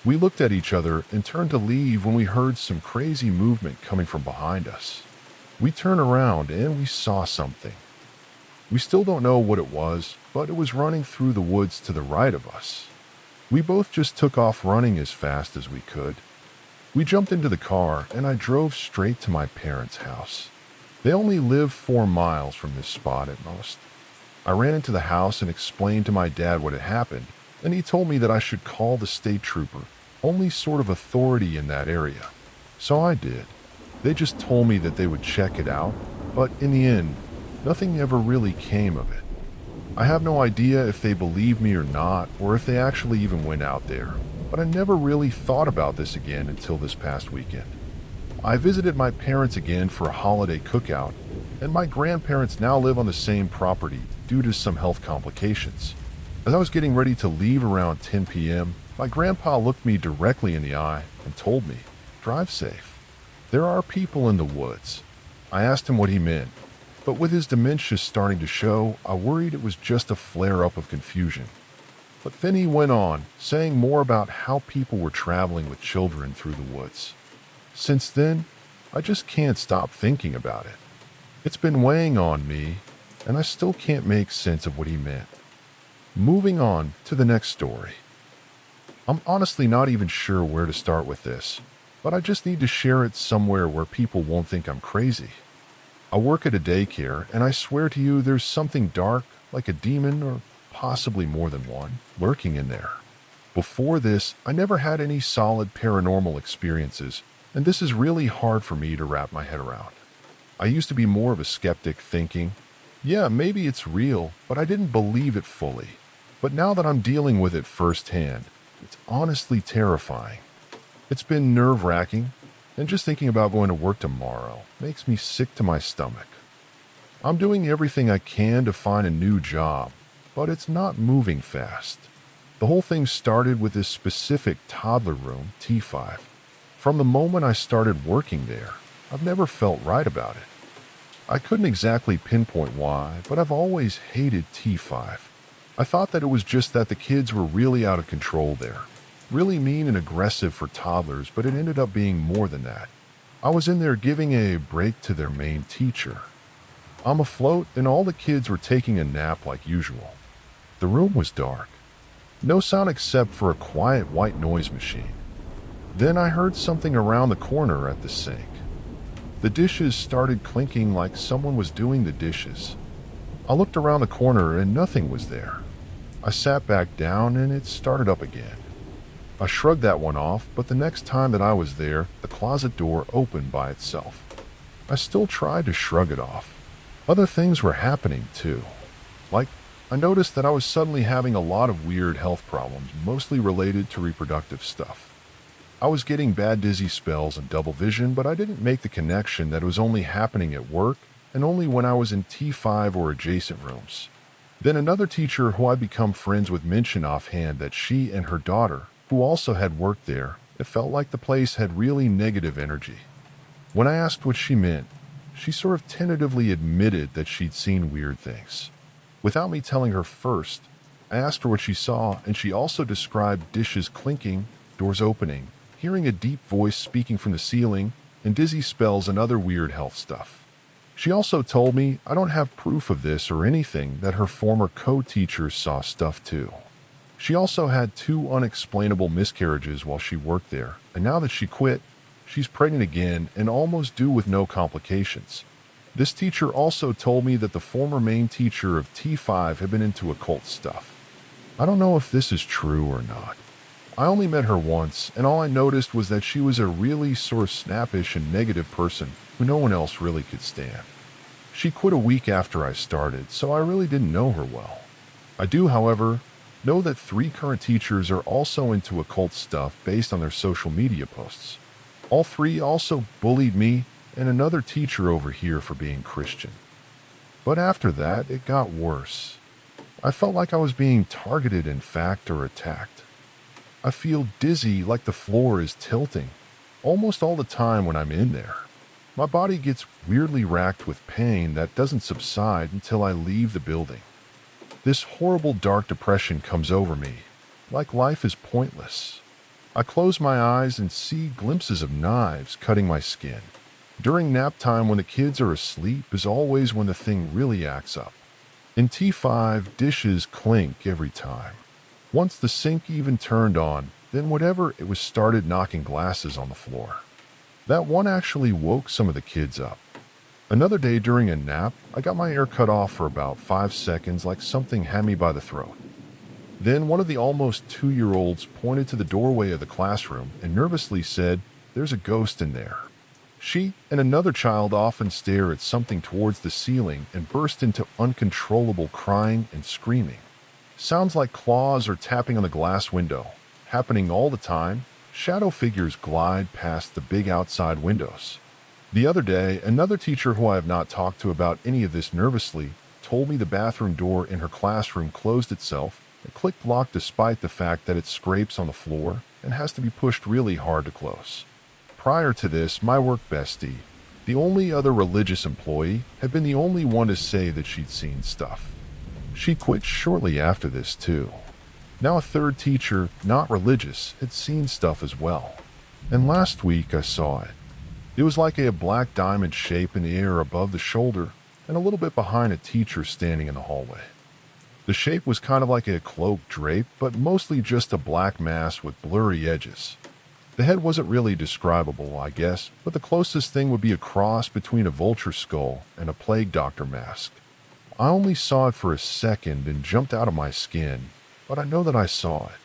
We looked at each other and turned to leave when we heard some crazy movement coming from behind us. We turned around and we saw something. We still don't know what it was, but it was running through the woods to the right of us. We both just took off running as fast as we could. We jumped into the car and I drove straight to my parents' house. They only live 4 miles from this spot at most. I ran into the house and explained to my dad what had happened, and he told me that I should call the state trooper, only sort of authority in that area. So I did. They just told me that they would check it out, but in the end, nothing ever really came of it. I have no idea if they believe me or not, or if they actually even went out there, but I never really thought about this again until this past weekend. I visited my parents again for a holiday cookout, and my grandparents now live on the same property due to some health complications. As I was getting ready to leave around 10 p.m., my grandpa looked me directly in the eye and told me, "Drive safe. There are people in the woods." I asked him what he meant, but with his dementia starting to show, I worried it was just a flare-up of confusion. But then he went on, saying more about how people were traveling with children through the woods. Since then, I just can't stop thinking about it. It's been weighing on me, and I still can't make sense of what he meant. Moving on to the next story. I'm honestly not even sure where to start with this, but I just need to share it somewhere where people won't think I'm crazy. I work at a daycare, and I swear to you there's something dark, like a demon or possibly more than one, lurking in there. Before this, I never had any solid paranormal experiences, and this is really hard for me to wrap my head around. I used to be more of a skeptic, thinking, yeah, maybe it's real, but I didn't believe it fully. But now that I'm dealing with it firsthand, it's honestly terrifying. It's been nerve-wracking, and just thinking about going to work tomorrow makes me sick to my stomach. I'm doing everything I can to find a new job, but it's not moving fast. The whole thing started with this specific toddler room, T5. From the moment I started working there, I've never felt right about it. I couldn't exactly pinpoint why, but I've always hated T5. I thought that it was just that the kids were really out of control there. Really mean and aggressive for toddlers, but it ended up being more than that. I was in there giving a break to their main teacher. I'm afloat, and all the kids were taking a nap like usual. The room was dark. No sound except for a quiet white noise machine. Then I heard something around the corner at the sink. The dishes started clinking like someone was doing the dishes. I looked around the corner and nothing was there. I sat back down and it started up again. I shrugged that one off, but the next time that I was there, the closet door opened by itself. I still tried to shrug it off. Other things were happening too. Like, I noticed that I was suddenly having a lot of weird health problems, mostly related to reproductive stuff. I was getting bad dizzy spells and double vision, but I didn't make the connection that it was only happening at work and only when I was in T5 or adjacent rooms. Then another teacher who I'd become friends with mentioned offhand that she and her daughter, who also had worked there, it felt like the place had really negative energy. When I asked what she meant, she sort of tentatively admitted that she'd seen weird things. Without me telling her first, I asked her what she saw, and she also described dishes clinking, doors opening, hearing a deep voice speaking from the ceiling, and dizzy spells and other weird health stuff. She also told me I don't have proof of this or anything, that her former co-teachers saw stuff too. She also had 2 unexplainable miscarriages while she worked there, and now that she quit, she's pregnant again and almost due with no complications. This teacher also told me that the former main teacher of T5 had been into occult stuff. I don't know if this is true or not. I only met her once, and all I noticed was that she was a really sort of snappish and negative person who no one else really could stand. She quit a week after I started, so I really didn't know her well. I do, however, know that 3 current teachers are also into occult stuff based on their social media posts. All 3 also bullied me and another teacher over here for being Christian. But after that, it got worse. I felt like I was being targeted, in fact, or attacked. I feel dizzy, like the floor is tilting, almost all the time when I'm in there. My body gets weirdly racked with pain that doesn't subside until I leave the building. This horrible dark depression comes over me, like life is pointless. I close my eyes and see glimpses of knives cutting my skin. During nap time when the kids are asleep is always when the thing really acts up. In T5, dishes clink every time. Once the sink even turned on, then whatever it was started knocking glasses on the floor. That one actually woke some of the kids up. Another day during a nap, I got my ear cut off for about 5 seconds like something had me by the throat. Then one of the almost 2-year-olds pointed to the doorway of the classroom and nervously said, "There's a ghost in there." She and another child often stare at something towards the ceiling and burst into uncontrollable crying and screaming. Sounds like claws or tapping on the glass window, happening all the time. Shadow figures glide past the big outside windows. The other day, another teacher who I have not talked to about any of this nervously told me the bathroom door in her classroom closed itself and clicked locked despite the fact that it scrapes on the floor and has to be pushed really hard to close. Prior to this, my work bestie, the only other religious employee, had been the only one to say that she'd seen stuff. She quit shortly after this too. Now a third teacher, not religious, had seen stuff as well. And last week I saw it. It was like a black diamond shape in the air above the shoulder and a little bit behind a teacher standing in the hallway. The shape was kind of like a cloak drape, but mostly just a black mass with blurry edges. The head wasn't really describable, I guess, but the closest thing would be a cross between a vulture skull and a plague doctor mask. I only saw it for a second and jumped out of my skin, but I know that I saw it.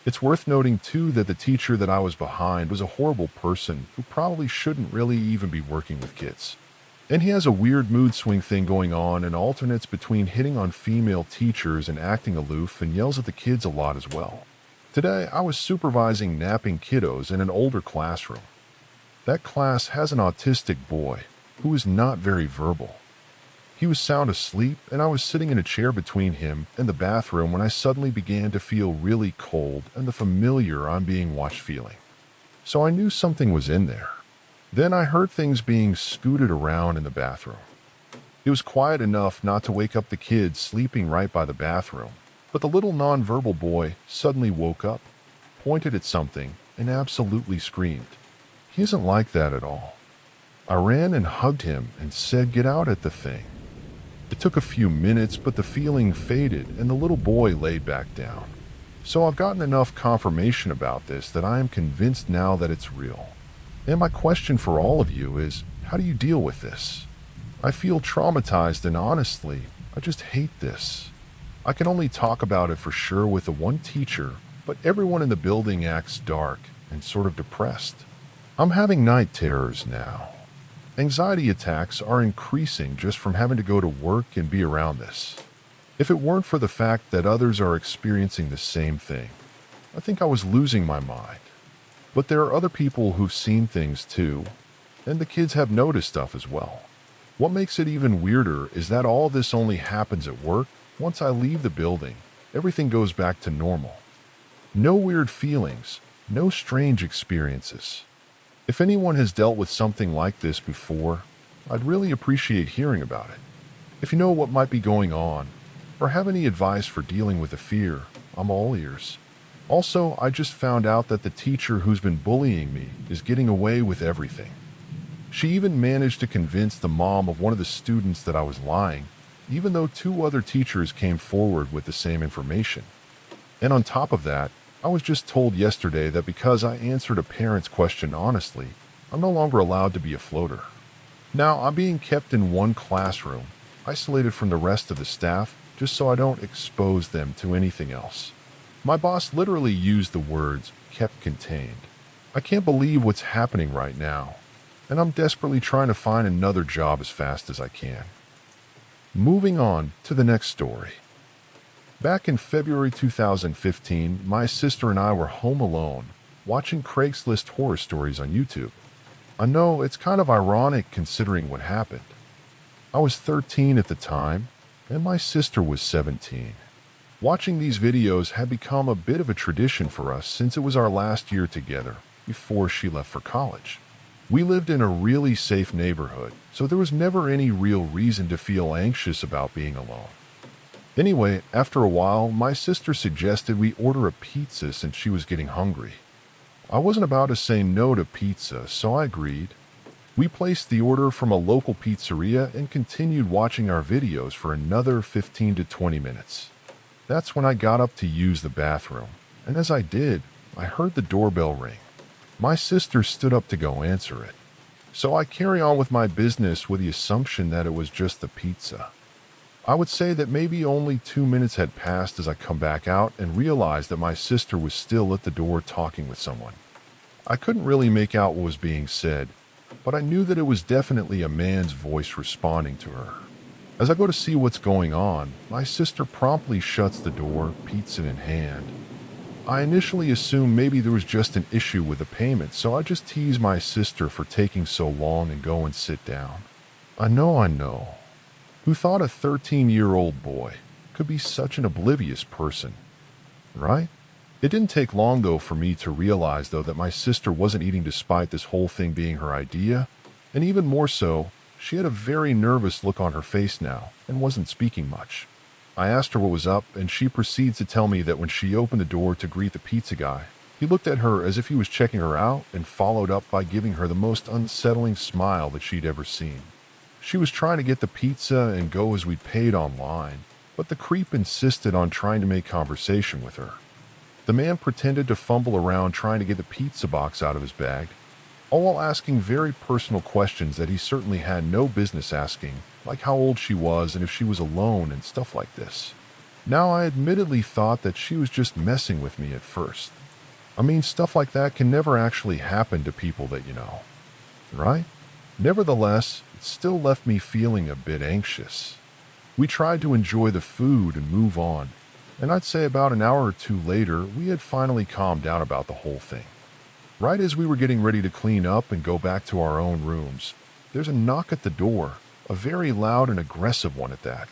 It's worth noting too that the teacher that I was behind was a horrible person who probably shouldn't really even be working with kids. And he has a weird mood swing thing going on and alternates between hitting on female teachers and acting aloof and yells at the kids a lot as well. Today, I was supervising napping kiddos in an older classroom. That class has an autistic boy who is not very verbal. He was sound asleep, and I was sitting in a chair between him and the bathroom when I suddenly began to feel really cold and the familiar I'm being watched feeling. So I knew something was in there. Then I heard things being scooted around in the bathroom. It was quiet enough not to wake up the kids sleeping right by the bathroom, but the little nonverbal boy suddenly woke up, pointed at something, and absolutely screamed. He isn't like that at all. I ran and hugged him and said, "Get out at the thing." It took a few minutes, but the feeling faded and the little boy laid back down. So I've gotten enough confirmation about this that I am convinced now that it's real. And my question for all of you is, how do you deal with this? I feel traumatized and honestly, I just hate this. I can only talk about it for sure with the one teacher, but everyone in the building acts dark and sort of depressed. I'm having night terrors now. Anxiety attacks are increasing just from having to go to work and be around this. If it weren't for the fact that others are experiencing the same thing, I think I was losing my mind. But there are other people who've seen things too, and the kids have noticed stuff as well. What makes it even weirder is that all this only happens at work. Once I leave the building, everything goes back to normal. No weird feelings, no strange experiences. If anyone has dealt with something like this before, I'd really appreciate hearing about it. If you know what might be going on, or have any advice for dealing with the fear, I'm all ears. Also, I just found out that the teacher who's been bullying me is getting away with everything. She even managed to convince the mom of one of the students that I was lying, even though 2 other teachers came forward with the same information. And on top of that, I was just told yesterday that because I answered a parent's question honestly, I'm no longer allowed to be a floater. Now, I'm being kept in one classroom, isolated from the rest of the staff, just so I don't expose them to anything else. My boss literally used the words, "kept contained." I can't believe what's happening right now, and I'm desperately trying to find another job as fast as I can. Moving on to the next story. Back in February 2015, my sister and I were home alone, watching Craigslist horror stories on YouTube. I know it's kind of ironic considering what happened. I was 13 at the time, and my sister was 17. Watching these videos had become a bit of a tradition for us since it was our last year together, before she left for college. We lived in a really safe neighborhood, so there was never any real reason to feel anxious about being alone. Anyway, after a while, my sister suggested we order a pizza since she was getting hungry. I wasn't about to say no to pizza, so I agreed. We placed the order from a local pizzeria and continued watching our videos for another 15 to 20 minutes. That's when I got up to use the bathroom, and as I did, I heard the doorbell ring. My sister stood up to go answer it. So I carry on with my business with the assumption that it was just the pizza. I would say that maybe only 2 minutes had passed as I come back out and realized that my sister was still at the door talking with someone. I couldn't really make out what was being said, but I knew that it was definitely a man's voice responding to her. As I go to see what's going on, my sister promptly shuts the door, pizza in hand. I initially assumed maybe there was just an issue with the payment, so I just tease my sister for taking so long and go and sit down. I know. Who thought a 13-year-old boy could be such an oblivious person, right? It didn't take long, though, for me to realize, though, that my sister wasn't eating despite this whole thing being her idea, and even more so, she had a very nervous look on her face now and wasn't speaking much. I asked her what was up, and she proceeds to tell me that when she opened the door to greet the pizza guy, he looked at her as if he was checking her out and followed up by giving her the most unsettling smile that she'd ever seen. She was trying to get the pizza and go as we'd paid online, but the creep insisted on trying to make conversation with her. The man pretended to fumble around trying to get the pizza box out of his bag, all while asking very personal questions that he certainly had no business asking, like how old she was and if she was alone and stuff like this. Now, I admittedly thought that she was just messing with me at first. I mean, stuff like that can never actually happen to people that you know, right? Nevertheless, it still left me feeling a bit anxious. We tried to enjoy the food and move on, and I'd say about an hour or two later, we had finally calmed down about the whole thing. Right as we were getting ready to clean up and go back to our own rooms, there's a knock at the door, a very loud and aggressive one at that.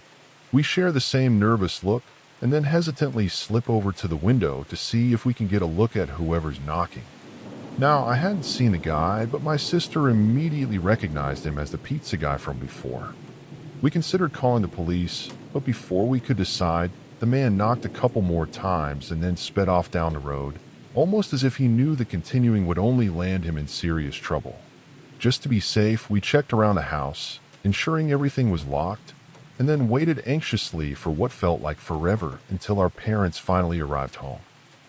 We share the same nervous look and then hesitantly slip over to the window to see if we can get a look at whoever's knocking. Now, I hadn't seen the guy, but my sister immediately recognized him as the pizza guy from before. We considered calling the police, but before we could decide, the man knocked a couple more times and then sped off down the road, almost as if he knew that continuing would only land him in serious trouble. Just to be safe, we checked around the house, ensuring everything was locked, and then waited anxiously for what felt like forever until our parents finally arrived home.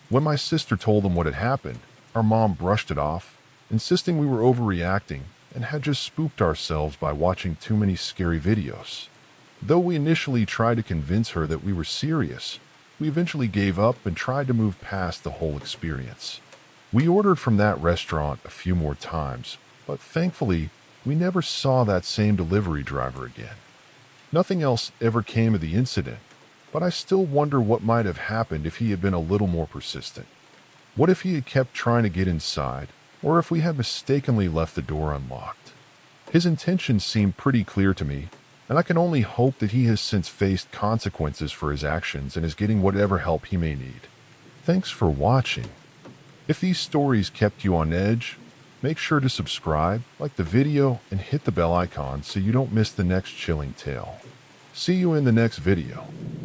When my sister told them what had happened, our mom brushed it off, insisting we were overreacting and had just spooked ourselves by watching too many scary videos. Though we initially tried to convince her that we were serious, we eventually gave up and tried to move past the whole experience. We ordered from that restaurant a few more times, but thankfully, we never saw that same delivery driver again. Nothing else ever came of the incident, but I still wonder what might have happened if he had been a little more persistent. What if he had kept trying to get inside, or if we had mistakenly left the door unlocked? His intentions seem pretty clear to me, and I can only hope that he has since faced consequences for his actions and is getting whatever help he may need. Thanks for watching. If these stories kept you on edge, make sure to subscribe, like the video, and hit the bell icon so you don't miss the next chilling tale. See you in the next video.